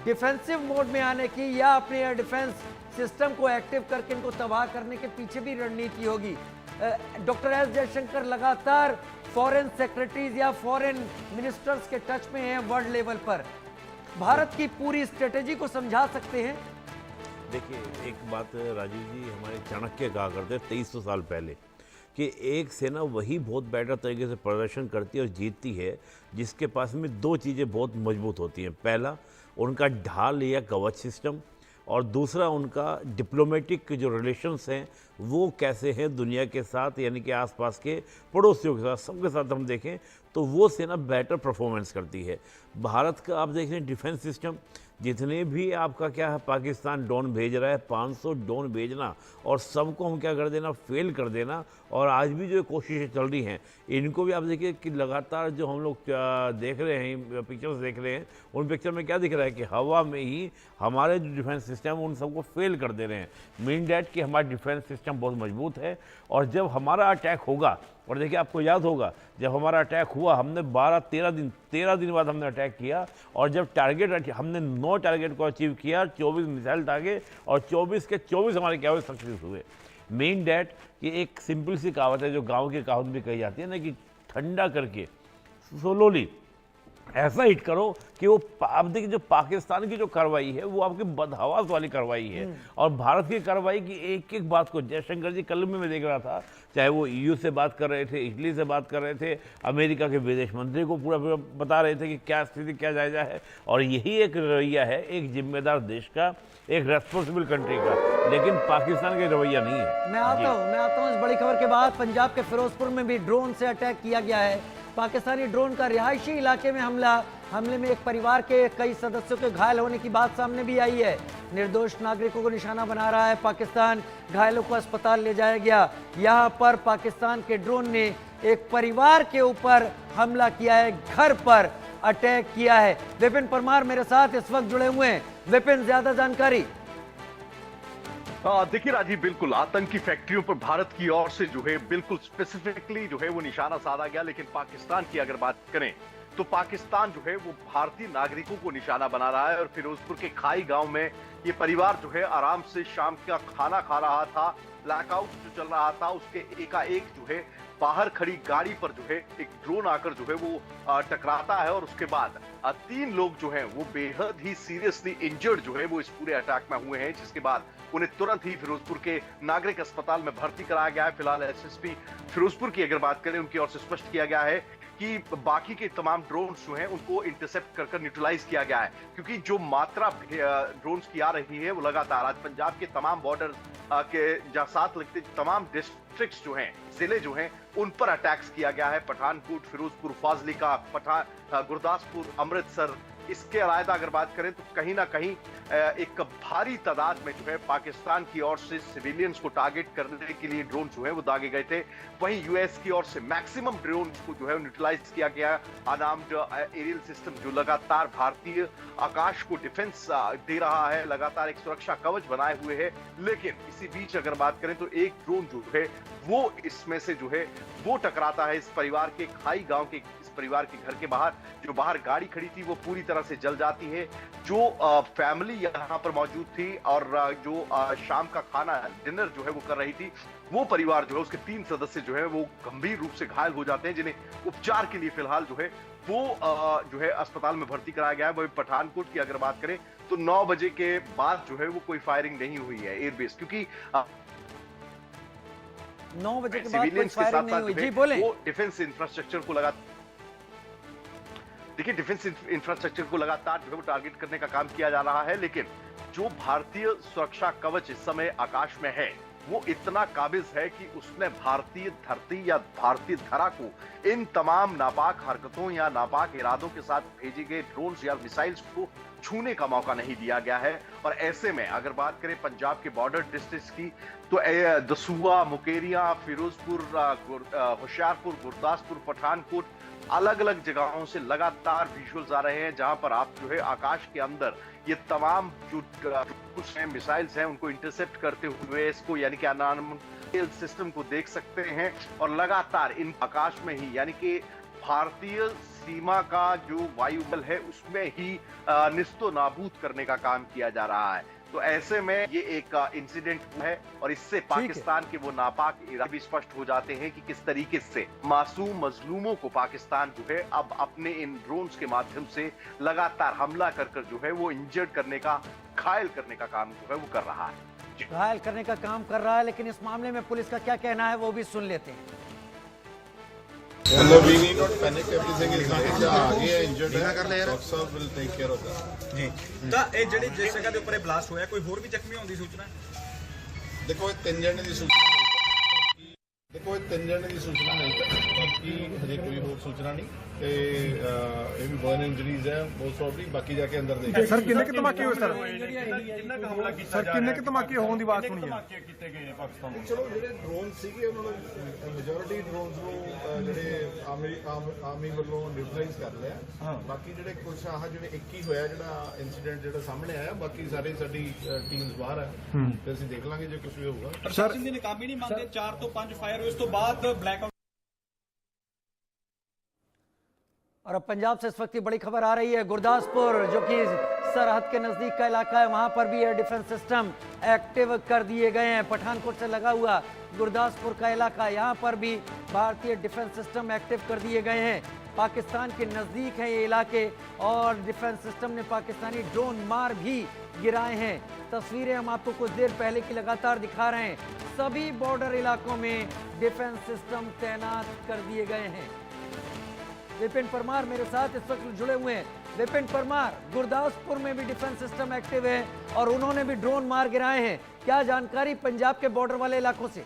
डिफेंसिव मोड में आने की या अपने एयर डिफेंस सिस्टम को एक्टिव करके इनको तबाह करने के पीछे भी रणनीति होगी। डॉक्टर एस जयशंकर लगातार फॉरेन सेक्रेटरीज या फॉरेन मिनिस्टर्स के टच में हैं वर्ल्ड लेवल पर। भारत की पूरी स्ट्रेटेजी को समझा सकते हैं। देखिए, एक बात राजीव जी, हमारे चाणक्य कहा करते 2300 साल पहले कि एक सेना वही बहुत बेटर तरीके से प्रदर्शन करती है और जीतती है जिसके पास में 2 चीज़ें बहुत मजबूत होती हैं। पहला, उनका ढाल या कवच सिस्टम, और दूसरा उनका डिप्लोमेटिक जो रिलेशंस हैं वो कैसे हैं दुनिया के साथ, यानी कि आसपास के पड़ोसियों के साथ, सबके साथ हम देखें तो वो सेना बेटर परफॉर्मेंस करती है। भारत का आप देख रहे हैं डिफेंस सिस्टम, जितने भी आपका क्या है पाकिस्तान ड्रोन भेज रहा है, 500 ड्रोन भेजना और सबको हम क्या कर देना, फेल कर देना। और आज भी जो कोशिशें चल रही हैं, इनको भी आप देखिए कि लगातार जो हम लोग देख रहे हैं, पिक्चर्स देख रहे हैं, उन पिक्चर में क्या दिख रहा है कि हवा में ही हमारे जो डिफेंस सिस्टम उन सबको फेल कर दे रहे हैं। मीन डैट कि हमारा डिफेंस सिस्टम बहुत मजबूत है, और जब हमारा अटैक होगा, और देखिए आपको याद होगा जब हमारा अटैक हुआ, हमने 13 दिन बाद हमने अटैक किया, और जब टारगेट हमने 9 टारगेट को अचीव किया, 24 मिसाइल टारगेट, और 24 के 24 हमारे क्या हुए, सक्सेस हुए। मीन डैट कि एक सिंपल सी कहावत है जो गांव की कहावत भी कही जाती है ना, कि ठंडा करके स्लोली ऐसा हिट करो कि वो आप देखिए जो पाकिस्तान की जो कार्रवाई है वो आपकी बदहवास वाली कार्रवाई है, और भारत की कार्रवाई की एक एक बात को जयशंकर जी कल में मैं देख रहा था, चाहे वो EU से बात कर रहे थे, इटली से बात कर रहे थे, अमेरिका के विदेश मंत्री को पूरा बता रहे थे कि क्या स्थिति क्या जायजा है। और यही एक रवैया है एक जिम्मेदार देश का, एक रेस्पॉन्सिबल कंट्री का, लेकिन पाकिस्तान का रवैया नहीं है। मैं आता हूँ इस बड़ी खबर के बाद। पंजाब के फिरोजपुर में भी ड्रोन से अटैक किया गया है। पाकिस्तानी ड्रोन का रिहायशी इलाके में हमले में एक परिवार के कई सदस्यों के घायल होने की बात सामने भी आई है। निर्दोष नागरिकों को निशाना बना रहा है पाकिस्तान। घायलों को अस्पताल ले जाया गया। यहाँ पर पाकिस्तान के ड्रोन ने एक परिवार के ऊपर हमला किया है, घर पर अटैक किया है। विपिन परमार मेरे साथ इस वक्त जुड़े हुए हैं। विपिन, ज्यादा जानकारी। देखिए राजीव, बिल्कुल आतंकी फैक्ट्रियों पर भारत की ओर से जो है बिल्कुल स्पेसिफिकली जो है वो निशाना साधा गया, लेकिन पाकिस्तान की अगर बात करें तो पाकिस्तान जो है वो भारतीय नागरिकों को निशाना बना रहा है। और फिरोजपुर के खाई गांव में ये परिवार जो है आराम से शाम का खाना खा रहा था। ब्लैकआउट जो चल रहा था उसके एकाएक जो है बाहर खड़ी गाड़ी पर जो है एक ड्रोन आकर जो है वो टकराता है, और उसके बाद 3 लोग जो हैं वो बेहद ही सीरियसली इंजर्ड जो है वो इस पूरे अटैक में हुए हैं, जिसके बाद उन्हें तुरंत ही फिरोजपुर के नागरिक अस्पताल में भर्ती कराया गया है। फिलहाल SSP फिरोजपुर की अगर बात करें, उनकी ओर से स्पष्ट किया गया है कि बाकी के तमाम ड्रोन्स जो हैं उनको इंटरसेप्ट कर न्यूट्रलाइज किया गया है, क्योंकि जो मात्रा ड्रोन्स की आ रही है वो लगातार आज पंजाब के तमाम बॉर्डर के साथ लगते तमाम डिस्ट्रिक्ट्स जो हैं, जिले जो हैं, उन पर अटैक्स किया गया है। पठानकोट, फिरोजपुर, फाजिलिका, गुरदासपुर, अमृतसर, इसके अलावा अगर बात करें तो कहीं ना कहीं एक भारी तादाद में जो है पाकिस्तान की ओर से सिविलियंस को टारगेट करने के लिए ड्रोन जो है वो दागे गए थे। वहीं US की ओर से मैक्सिमम ड्रोन को जो है न्यूट्रलाइज किया गया। अनार्म्ड एरियल सिस्टम जो लगातार भारतीय आकाश को डिफेंस दे रहा है, लगातार एक सुरक्षा कवच बनाए हुए है। लेकिन इसी बीच अगर बात करें तो एक ड्रोन जो है वो इसमें से जो है वो टकराता है इस परिवार के खाई गांव के परिवार के घर के बाहर। जो बाहर गाड़ी खड़ी थी वो पूरी तरह से जल जाती है। जो फैमिली यहाँ पर मौजूद थी और जो शाम का खाना डिनर जो है वो कर रही थी, वो परिवार जो है उसके 3 सदस्य जो है वो गंभीर रूप से घायल हो जाते हैं, जिन्हें उपचार के लिए फिलहाल जो है वो जो है अस्पताल में भर्ती कराया गया है। वही पठानकोट की अगर बात करें तो 9 बजे के बाद जो है वो कोई फायरिंग नहीं हुई है एयरबेस, क्योंकि 9 बजे के बाद कोई फायरिंग नहीं हुई। जी बोले। वो डिफेंस इंफ्रास्ट्रक्चर को लगातार देखिए डिफेंस इंफ्रास्ट्रक्चर को लगातार जो है वो टारगेट करने का काम किया जा रहा है, लेकिन जो भारतीय सुरक्षा कवच इस समय आकाश में है वो इतना काबिज है कि उसने भारतीय धरती या भारतीय धरा को इन तमाम नापाक हरकतों या नापाक इरादों के साथ भेजे गए ड्रोन्स या मिसाइल्स को छूने का मौका नहीं दिया गया है। और ऐसे में अगर बात करें पंजाब के बॉर्डर डिस्ट्रिक्ट्स की तो दसूहा, मुकेरिया, फिरोजपुर, होशियारपुर, गुरदासपुर, पठानकोट, अलग अलग जगहों से लगातार विजुअल्स आ रहे हैं जहां पर आप जो है आकाश के अंदर ये तमाम जो कुछ है मिसाइल्स हैं उनको इंटरसेप्ट करते हुए इसको यानी कि अनार्म्ड सिस्टम को देख सकते हैं। और लगातार इन आकाश में ही यानी कि भारतीय सीमा का जो वायुबल है उसमें ही निस्तो नाबूद करने का काम किया जा रहा है। तो ऐसे में ये एक इंसिडेंट है और इससे पाकिस्तान के वो नापाक इरादे भी स्पष्ट हो जाते हैं कि किस तरीके से मासूम मजलूमों को पाकिस्तान जो है अब अपने इन ड्रोन्स के माध्यम से लगातार हमला कर जो है वो इंजर्ड करने का, घायल करने का काम जो है वो कर रहा है। घायल करने का काम कर रहा है, लेकिन इस मामले में पुलिस का क्या कहना है वो भी सुन लेते हैं। We need not panic. Everything is fine. आगे इंजर्ड है, doctor will take care of that. जी ਤਾਂ ਇਹ ਜਿਹੜੀ ਜਿਸ ਜਗ੍ਹਾ ਦੇ ਉੱਪਰ ਇਹ ਬਲਾਸਟ ਹੋਇਆ ਕੋਈ ਹੋਰ ਵੀ ਜ਼ਖਮੀ ਹੋਣ ਦੀ ਸੂਚਨਾ ਦੇਖੋ ਇਹ 3 ਜਣੇ ਦੀ ਸੂਚਨਾ ਨਹੀਂ ਬਾਕੀ ਹਜੇ ਕੋਈ ਹੋਰ ਸੂਚਨਾ ਨਹੀਂ ਤੇ ਇਹ ਵੀ ਬਰਨ ਇੰਜਰੀਜ਼ ਹੈ ਬਹੁਤ ਪ੍ਰੋਬਬਲੀ ਬਾਕੀ ਜਾ ਕੇ ਅੰਦਰ ਦੇਖਾਂਗੇ। ਸਰ ਕਿੰਨੇ ਕਿ ਧਮਾਕੇ ਹੋਏ ਸਰ ਕਿੰਨਾ ਕੁ ਹਮਲਾ ਕੀਤਾ ਸਰ ਕਿੰਨੇ ਕਿ ਧਮਾਕੇ ਹੋਣ ਦੀ ਬਾਤ ਸੁਣੀ ਹੈ ਧਮਾਕੇ ਕੀਤੇ ਗਏ ਨੇ ਪਾਕਿਸਤਾਨ ਦੇ। ਚਲੋ ਜਿਹੜੇ ਡਰੋਨ ਸੀਗੇ ਉਹਨਾਂ ਨੇ ਮੈਜੋਰਿਟੀ ਡਰੋਨਸ ਨੂੰ ਜਿਹੜੇ ਆਰਮੀ ਵੱਲੋਂ ਨਿਊਟਰਲਾਈਜ਼ ਕਰ ਲਿਆ। ਬਾਕੀ ਜਿਹੜੇ ਕੁਝ ਆਹ ਜਿਹੜੇ 21 ਹੋਇਆ ਜਿਹੜਾ ਇਨਸੀਡੈਂਟ ਜਿਹੜਾ ਸਾਹਮਣੇ ਆਇਆ, ਬਾਕੀ ਸਾਰੇ ਸਾਡੀ ਟੀਮਸ ਬਾਹਰ ਹੈ ਤੇ ਅਸੀਂ ਦੇਖ ਲਾਂਗੇ ਜੇ ਕੁਝ ਵੀ ਹੋਊਗਾ। ਪ੍ਰਸ਼ਾਸਨ ਦੀ ਨਾਕਾਮੀ ਨਹੀਂ ਮੰਨਦੇ 4 ਤੋਂ 5 फायर हुए, इस तो बाद ब्लैकआउट। और अब पंजाब से इस वक्त की बड़ी खबर आ रही है। गुरदासपुर जो कि सरहद के नजदीक का इलाका है, वहां पर भी एयर डिफेंस सिस्टम एक्टिव कर दिए गए हैं। पठानकोट से लगा हुआ गुरदासपुर का इलाका, यहां पर भी भारतीय डिफेंस सिस्टम एक्टिव कर दिए गए हैं। पाकिस्तान के नज़दीक हैं ये इलाके और डिफेंस सिस्टम ने पाकिस्तानी ड्रोन मार भी गिराए हैं। तस्वीरें हम आपको कुछ देर पहले की लगातार दिखा रहे हैं। सभी बॉर्डर इलाकों में डिफेंस सिस्टम तैनात कर दिए गए हैं। विपिन परमार मेरे साथ इस वक्त जुड़े हुए हैं। विपिन परमार, गुरदासपुर में भी डिफेंस सिस्टम एक्टिव है और उन्होंने भी ड्रोन मार गिराए हैं। क्या जानकारी पंजाब के बॉर्डर वाले इलाकों से?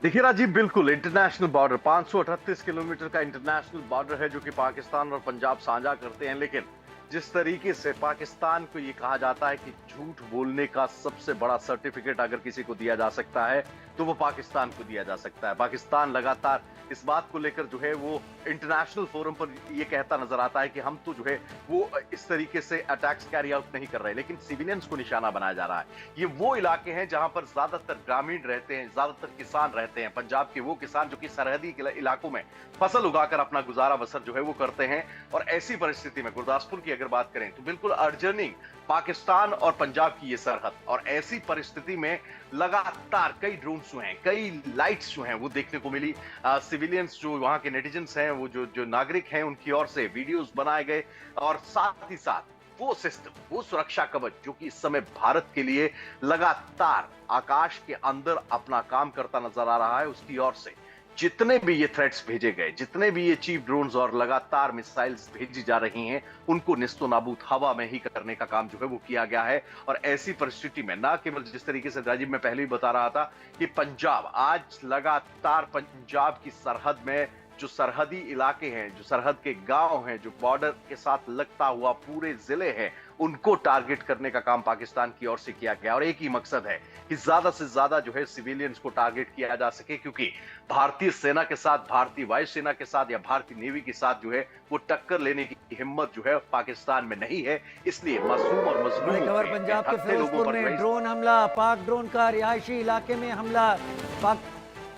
देखिए राजीव, बिल्कुल इंटरनेशनल बॉर्डर 538 किलोमीटर का इंटरनेशनल बॉर्डर है जो कि पाकिस्तान और पंजाब साझा करते हैं। लेकिन जिस तरीके से पाकिस्तान को ये कहा जाता है कि झूठ बोलने का सबसे बड़ा सर्टिफिकेट अगर किसी को दिया जा सकता है तो वो पाकिस्तान को दिया जा सकता है। पाकिस्तान लगातार इस बात को लेकर जो है वो इंटरनेशनल फोरम पर ये कहता नजर आता है कि हम तो जो है वो इस तरीके से अटैक्स कैरी आउट नहीं कर रहे, लेकिन सिविलियंस को निशाना बनाया जा रहा है। ये वो इलाके हैं जहां पर ज्यादातर ग्रामीण रहते हैं, ज्यादातर किसान रहते हैं। पंजाब के वो किसान जो कि सरहदी इलाकों में फसल उगाकर अपना गुजारा बसर जो है वो करते हैं। और ऐसी परिस्थिति में गुरदासपुर की अगर बात करें तो बिल्कुल अर्जनिंग पाकिस्तान और पंजाब की ये सरहद, और ऐसी परिस्थिति में लगातार कई ड्रोन्स जो हैं, कई लाइट्स जो हैं वो देखने को मिली। सिविलियंस जो वहां के नेटिजन्स हैं, वो जो नागरिक हैं, उनकी ओर से वीडियोस बनाए गए। और साथ ही साथ वो सिस्टम, वो सुरक्षा कवच जो कि इस समय भारत के लिए लगातार आकाश के अंदर अपना काम करता नजर आ रहा है, उसकी ओर से जितने भी ये थ्रेट्स भेजे गए, जितने भी ये चीफ ड्रोन्स और लगातार मिसाइल्स भेजी जा रही हैं, उनको निस्तो नाबूद हवा में ही करने का काम जो है वो किया गया है। और ऐसी परिस्थिति में ना केवल जिस तरीके से राजीव मैं पहले ही बता रहा था कि पंजाब आज लगातार पंजाब की सरहद में जो सरहदी इलाके हैं, जो सरहद के गांव हैं, जो बॉर्डर के साथ लगता हुआ पूरे जिले हैं, उनको टारगेट करने का काम पाकिस्तान की ओर से किया गया। और एक ही मकसद है कि ज्यादा से ज्यादा जो है सिविलियंस को टारगेट किया जा सके, क्योंकि भारतीय सेना के साथ, भारतीय वायुसेना के साथ या भारतीय नेवी के साथ जो है वो टक्कर लेने की हिम्मत जो है पाकिस्तान में नहीं है। इसलिए मासूम और मजलूम खबर पंजाब के फिरोजपुर में ड्रोन हमला, पाक ड्रोन का रिहायशी इलाके में हमला,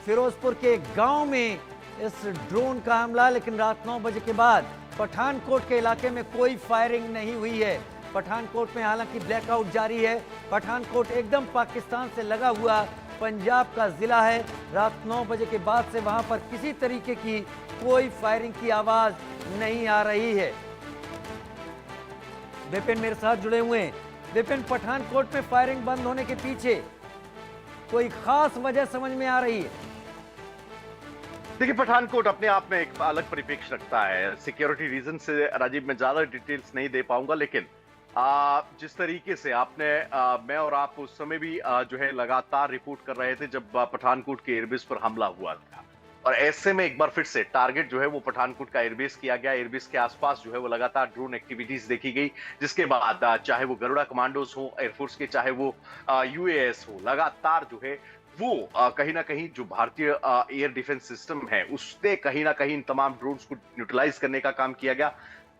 फिरोजपुर के गांव में इस ड्रोन का हमला। लेकिन रात 9 बजे के बाद पठानकोट के इलाके में कोई फायरिंग नहीं हुई है। पठानकोट में हालांकि ब्लैकआउट जारी है। पठानकोट एकदम पाकिस्तान से लगा हुआ पंजाब का जिला है। रात 9 बजे के बाद से वहां पर किसी तरीके की कोई फायरिंग की आवाज नहीं आ रही है। विपिन मेरे साथ जुड़े हुए हैं। विपिन, पठानकोट में फायरिंग बंद होने के पीछे कोई खास वजह समझ में आ रही है? देखिए, पठानकोट अपने आप में एक अलग परिप्रेक्ष्य रखता है। सिक्योरिटी रीजन से राजीव मैं ज्यादा डिटेल्स नहीं दे पाऊंगा, लेकिन जिस तरीके से आपने मैं और आप उस समय भी जो है लगातार रिपोर्ट कर रहे थे जब पठानकोट के एयरबेस पर हमला हुआ था, और ऐसे में एक बार फिर से टारगेट जो है वो पठानकोट का एयरबेस किया गया। एयरबेस के आसपास जो है वो लगातार ड्रोन एक्टिविटीज देखी गई, जिसके बाद चाहे वो गरुड़ा कमांडोज हो एयरफोर्स के, चाहे वो UAS हो, लगातार जो है वो कहीं ना कहीं जो भारतीय एयर डिफेंस सिस्टम है उसने कहीं ना कहीं इन तमाम ड्रोन्स को न्यूट्रलाइज करने का काम किया गया।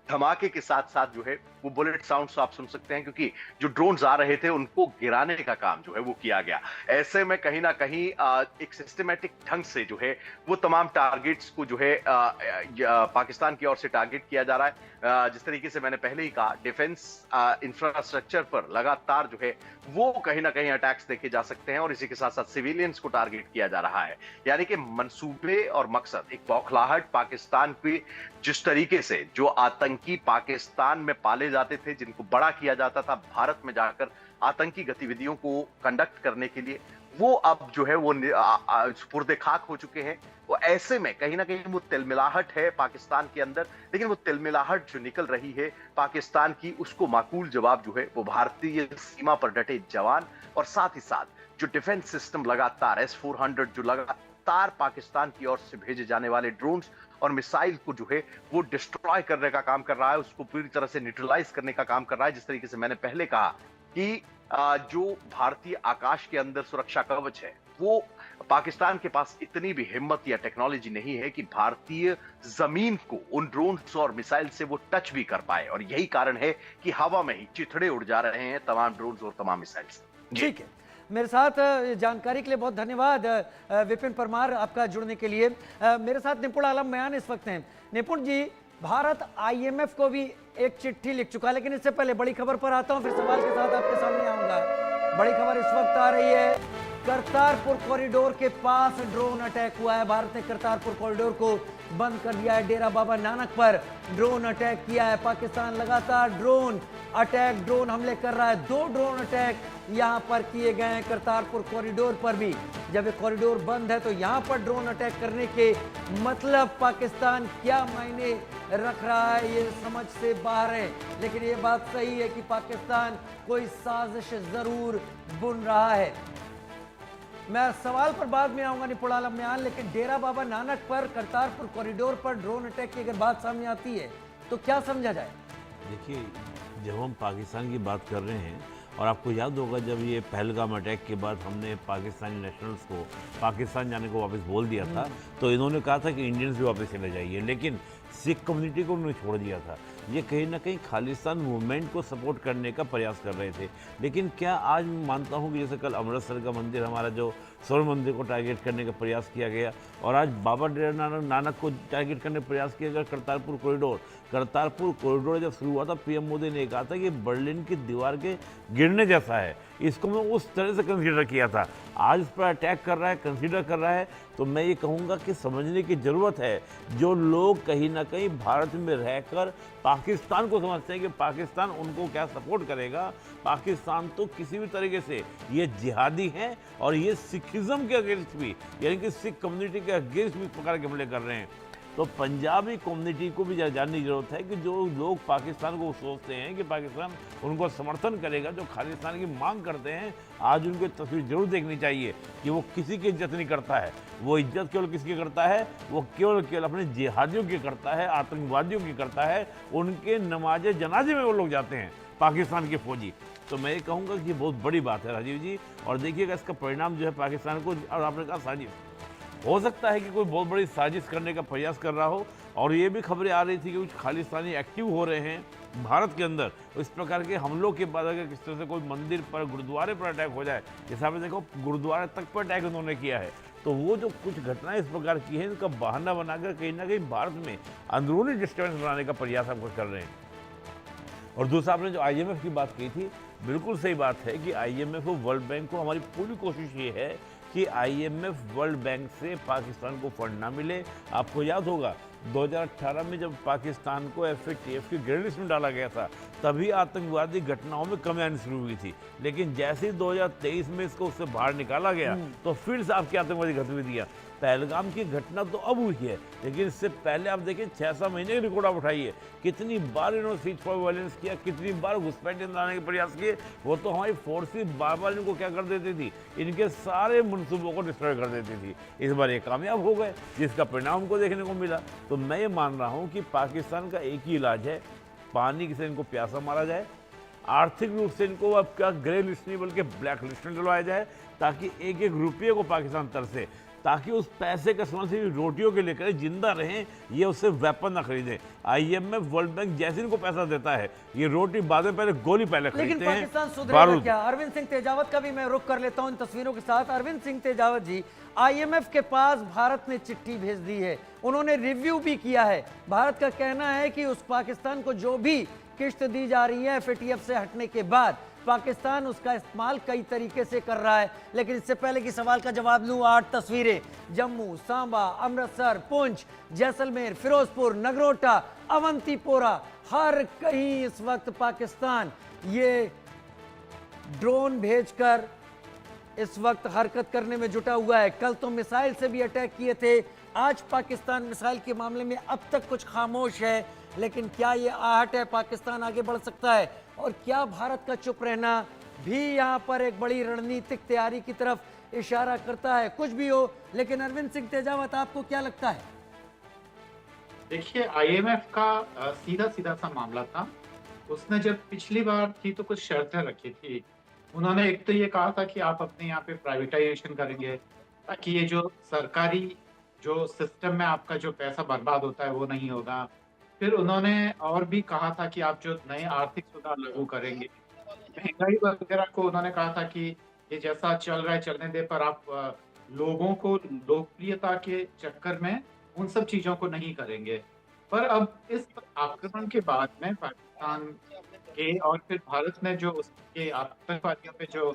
धमाके के साथ साथ जो है वो बुलेट साउंड्स आप सुन सकते हैं, क्योंकि जो ड्रोन्स आ रहे थे उनको गिराने का काम जो है वो किया गया। ऐसे में कहीं ना कहीं एक सिस्टमेटिक ढंग से जो है वो तमाम टारगेट्स को जो है पाकिस्तान की ओर से टारगेट किया जा रहा है। जिस तरीके से मैंने पहले ही कहा, डिफेंस इंफ्रास्ट्रक्चर पर लगातार जो है वो कहीं ना कहीं अटैक्स देखे जा सकते हैं, और इसी के साथ साथ सिविलियंस को टारगेट किया जा रहा है। यानी कि मंसूबे और मकसद, एक बौखलाहट पाकिस्तान की, जिस तरीके से जो आतंकी पाकिस्तान में पाले जाते थे, जिनको बड़ा किया जाता था भारत में जाकर आतंकी गतिविधियों को कंडक्ट करने के लिए, वो अब जो है वो सुपुर्दे खाक हो चुके हैं। वो ऐसे में कहीं ना कहीं वो तिलमिलाहट है पाकिस्तान के अंदर, लेकिन वो तिलमिलाहट जो निकल रही है पाकिस्तान की, उसको माकूल जवाब जो है वो भारतीय सीमा पर डटे जवान, और साथ ही साथ जो डिफेंस सिस्टम लगातार S-400 जो लगातार पाकिस्तान की ओर से भेजे जाने वाले ड्रोन्स और मिसाइल को जो है वो डिस्ट्रॉय करने का काम कर रहा है, उसको पूरी तरह से न्यूट्रलाइज करने का काम कर रहा है। जिस तरीके से मैंने पहले कहा कि जो भारतीय आकाश के अंदर सुरक्षा कवच है, वो पाकिस्तान के पास इतनी भी हिम्मत या टेक्नोलॉजी नहीं है कि भारतीय जमीन को उन ड्रोन्स और मिसाइल से वो टच भी कर पाए, और यही कारण है कि हवा में ही चिथड़े उड़ जा रहे हैं तमाम ड्रोन्स और तमाम मिसाइल्स। ठीक है, मेरे साथ जानकारी के लिए बहुत धन्यवाद विपिन परमार, आपका जुड़ने के लिए। मेरे साथ निपुण आलम बयान इस वक्त हैं। निपुण जी, भारत IMF को भी एक चिट्ठी लिख चुका है, लेकिन इससे पहले बड़ी खबर पर आता हूं, फिर सवाल के साथ आपके सामने आऊंगा। बड़ी खबर इस वक्त आ रही है करतारपुर कॉरिडोर के पास ड्रोन अटैक हुआ है। भारत ने करतारपुर कॉरिडोर को बंद कर दिया है। डेरा बाबा नानक पर ड्रोन अटैक किया है। पाकिस्तान लगातार ड्रोन हमले कर रहा है। 2 ड्रोन अटैक यहां पर किए गए हैं करतारपुर कॉरिडोर पर भी। जब ये कॉरिडोर बंद है तो यहां पर ड्रोन अटैक करने के मतलब पाकिस्तान क्या मायने रख रहा है ये समझ से बाहर है। लेकिन ये बात सही है कि पाकिस्तान कोई साजिश जरूर बुन रहा है। मैं सवाल पर बाद में आऊंगा निपुण आलम म्यान, लेकिन डेरा बाबा नानक पर करतारपुर कॉरिडोर पर ड्रोन अटैक की अगर बात सामने आती है तो क्या समझा जाए? देखिए, जब हम पाकिस्तान की बात कर रहे हैं, और आपको याद होगा जब ये पहलगाम अटैक के बाद हमने पाकिस्तानी नेशनल्स को पाकिस्तान जाने को वापस बोल दिया था, तो इन्होंने कहा था कि इंडियंस भी वापस चले जाइए, लेकिन सिख कम्युनिटी को उन्होंने छोड़ दिया था। ये कहीं ना कहीं खालिस्तान मूवमेंट को सपोर्ट करने का प्रयास कर रहे थे। लेकिन क्या आज मैं मानता हूँ कि जैसे कल अमृतसर का मंदिर, हमारा जो स्वर्ण मंदिर को टारगेट करने का प्रयास किया गया, और आज बाबा डेरा नानक को टारगेट करने का प्रयास किया गया, करतारपुर कॉरिडोर जब शुरू हुआ था, पीएम मोदी ने कहा था कि बर्लिन की दीवार के गिरने जैसा है, इसको मैं उस तरह से कंसीडर किया था। आज इस पर अटैक कर रहा है, कंसीडर कर रहा है, तो मैं ये कहूँगा कि समझने की ज़रूरत है। जो लोग कहीं ना कहीं भारत में रहकर पाकिस्तान को समझते हैं कि पाकिस्तान उनको क्या सपोर्ट करेगा, पाकिस्तान तो किसी भी तरीके से ये जिहादी हैं और ये सिखिज़म के अगेंस्ट भी, यानी कि सिख कम्युनिटी के अगेंस्ट भी इस प्रकार के हमले कर रहे हैं। तो पंजाबी कम्युनिटी को भी जानने की जरूरत है कि जो लोग पाकिस्तान को सोचते हैं कि पाकिस्तान उनको समर्थन करेगा, जो खालिस्तान की मांग करते हैं, आज उनकी तस्वीर जरूर देखनी चाहिए कि वो किसी की इज्जत नहीं करता है। वो इज्जत केवल किसकी करता है? वो केवल अपने जिहादियों की करता है, आतंकवादियों की करता है। उनके नमाज जनाजे में वो लोग जाते हैं, पाकिस्तान के फौजी। तो मैं ये कहूँगा कि बहुत बड़ी बात है राजीव जी, और देखिएगा इसका परिणाम जो है पाकिस्तान को, और आपने कहा साजिश, हो सकता है कि कोई बहुत बड़ी साजिश करने का प्रयास कर रहा हो। और ये भी खबरें आ रही थी कि कुछ खालिस्तानी एक्टिव हो रहे हैं भारत के अंदर। इस प्रकार के हमलों के बाद अगर किस तरह से कोई मंदिर पर, गुरुद्वारे पर अटैक हो जाए, जैसे आपने देखो गुरुद्वारे तक पर अटैक उन्होंने किया है, तो वो जो कुछ घटनाएं इस प्रकार की हैं, इनका बहाना बनाकर कहीं ना कहीं भारत में अंदरूनी डिस्टर्बेंस बनाने का प्रयास हम कुछ कर रहे हैं। और दूसरा, आपने जो IMF की बात की थी, बिल्कुल सही बात है कि IMF को, वर्ल्ड बैंक को, हमारी पूरी कोशिश ये है कि IMF, वर्ल्ड बैंक से पाकिस्तान को फंड ना मिले। आपको याद होगा 2018 में जब पाकिस्तान को FATF की ग्रे लिस्ट में डाला गया था, तभी आतंकवादी घटनाओं में कमी आनी शुरू हुई थी। लेकिन जैसे ही 2023 में इसको उससे बाहर निकाला गया, तो फिर से आपकी आतंकवादी गतिविधियां, पहलगाम की घटना तो अब हुई है, लेकिन इससे पहले आप देखें 6-7 महीने की रिकॉर्ड आप उठाइए, कितनी बार इन्होंने सीज फॉर वायलेंस किया, कितनी बार घुसपैठ लाने के प्रयास किए। वो तो हमारी फोर्सेस बार बार इनको क्या कर देती थी, इनके सारे मनसूबों को डिस्ट्रॉय कर देती थी। इस बार ये कामयाब हो गए, जिसका परिणाम हमको देखने को मिला। तो मैं ये मान रहा हूँ कि पाकिस्तान का एक ही इलाज है, पानी से इनको प्यासा मारा जाए, आर्थिक रूप से इनको अब क्या ग्रे लिस्ट नहीं बल्कि ब्लैक लिस्ट में डलवाया जाए, ताकि एक एक रुपये को पाकिस्तान तरसे, ताकि उस पैसे का इस्तेमाल सिर्फ रोटियों के लिए करें, जिंदा रहें, ये उससे वेपन ना खरीदें। IMF, वर्ल्ड बैंक जैसे इनको पैसा देता है, ये रोटी बाद में, पहले गोली पहले खरीदते हैं। लेकिन पाकिस्तान सुधरेगा क्या? अरविंद सिंह तेजावत का भी मैं रुख कर लेता हूं इन तस्वीरों के साथ। अरविंद सिंह तेजावत जी, IMF के पास भारत ने चिट्ठी भेज दी है, उन्होंने रिव्यू भी किया है। भारत का कहना है कि उस पाकिस्तान को जो भी किश्त दी जा रही है FATF से हटने के बाद, पाकिस्तान उसका इस्तेमाल कई तरीके से कर रहा है। लेकिन इससे पहले कि सवाल का जवाब लूं, 8 तस्वीरें, जम्मू, सांबा, अमृतसर, पुंछ, जैसलमेर, फिरोजपुर, नगरोटा, अवंतीपोरा, हर कहीं इस वक्त पाकिस्तान ये ड्रोन भेजकर इस वक्त हरकत करने में जुटा हुआ है। कल तो मिसाइल से भी अटैक किए थे, आज पाकिस्तान मिसाइल के मामले में अब तक कुछ खामोश है। लेकिन क्या ये आहट है, पाकिस्तान आगे बढ़ सकता है? और क्या भारत का चुप रहना भी यहाँ पर एक बड़ी रणनीतिक तैयारी की तरफ इशारा करता है? कुछ भी हो, लेकिन अरविंद सिंह तेजावत, आपको क्या लगता है? देखिए, IMF का सीधा सीधा सा मामला था। उसने जब पिछली बार थी तो कुछ शर्तें रखी थी। उन्होंने एक तो ये कहा था कि आप अपने यहाँ पे प्राइवेटाइजेशन करेंगे, ताकि ये जो सरकारी जो सिस्टम में आपका जो पैसा बर्बाद होता है वो नहीं होगा। फिर उन्होंने और भी कहा था कि आप जो नए आर्थिक सुधार लागू करेंगे, महंगाई वगैरह को उन्होंने कहा था कि ये जैसा चल रहा है चलने दे, पर आप लोगों को लोकप्रियता के चक्कर में उन सब चीजों को नहीं करेंगे। पर अब इस आक्रमण के बाद में पाकिस्तान के और फिर भारत ने जो उसके आतंकवादियों पे जो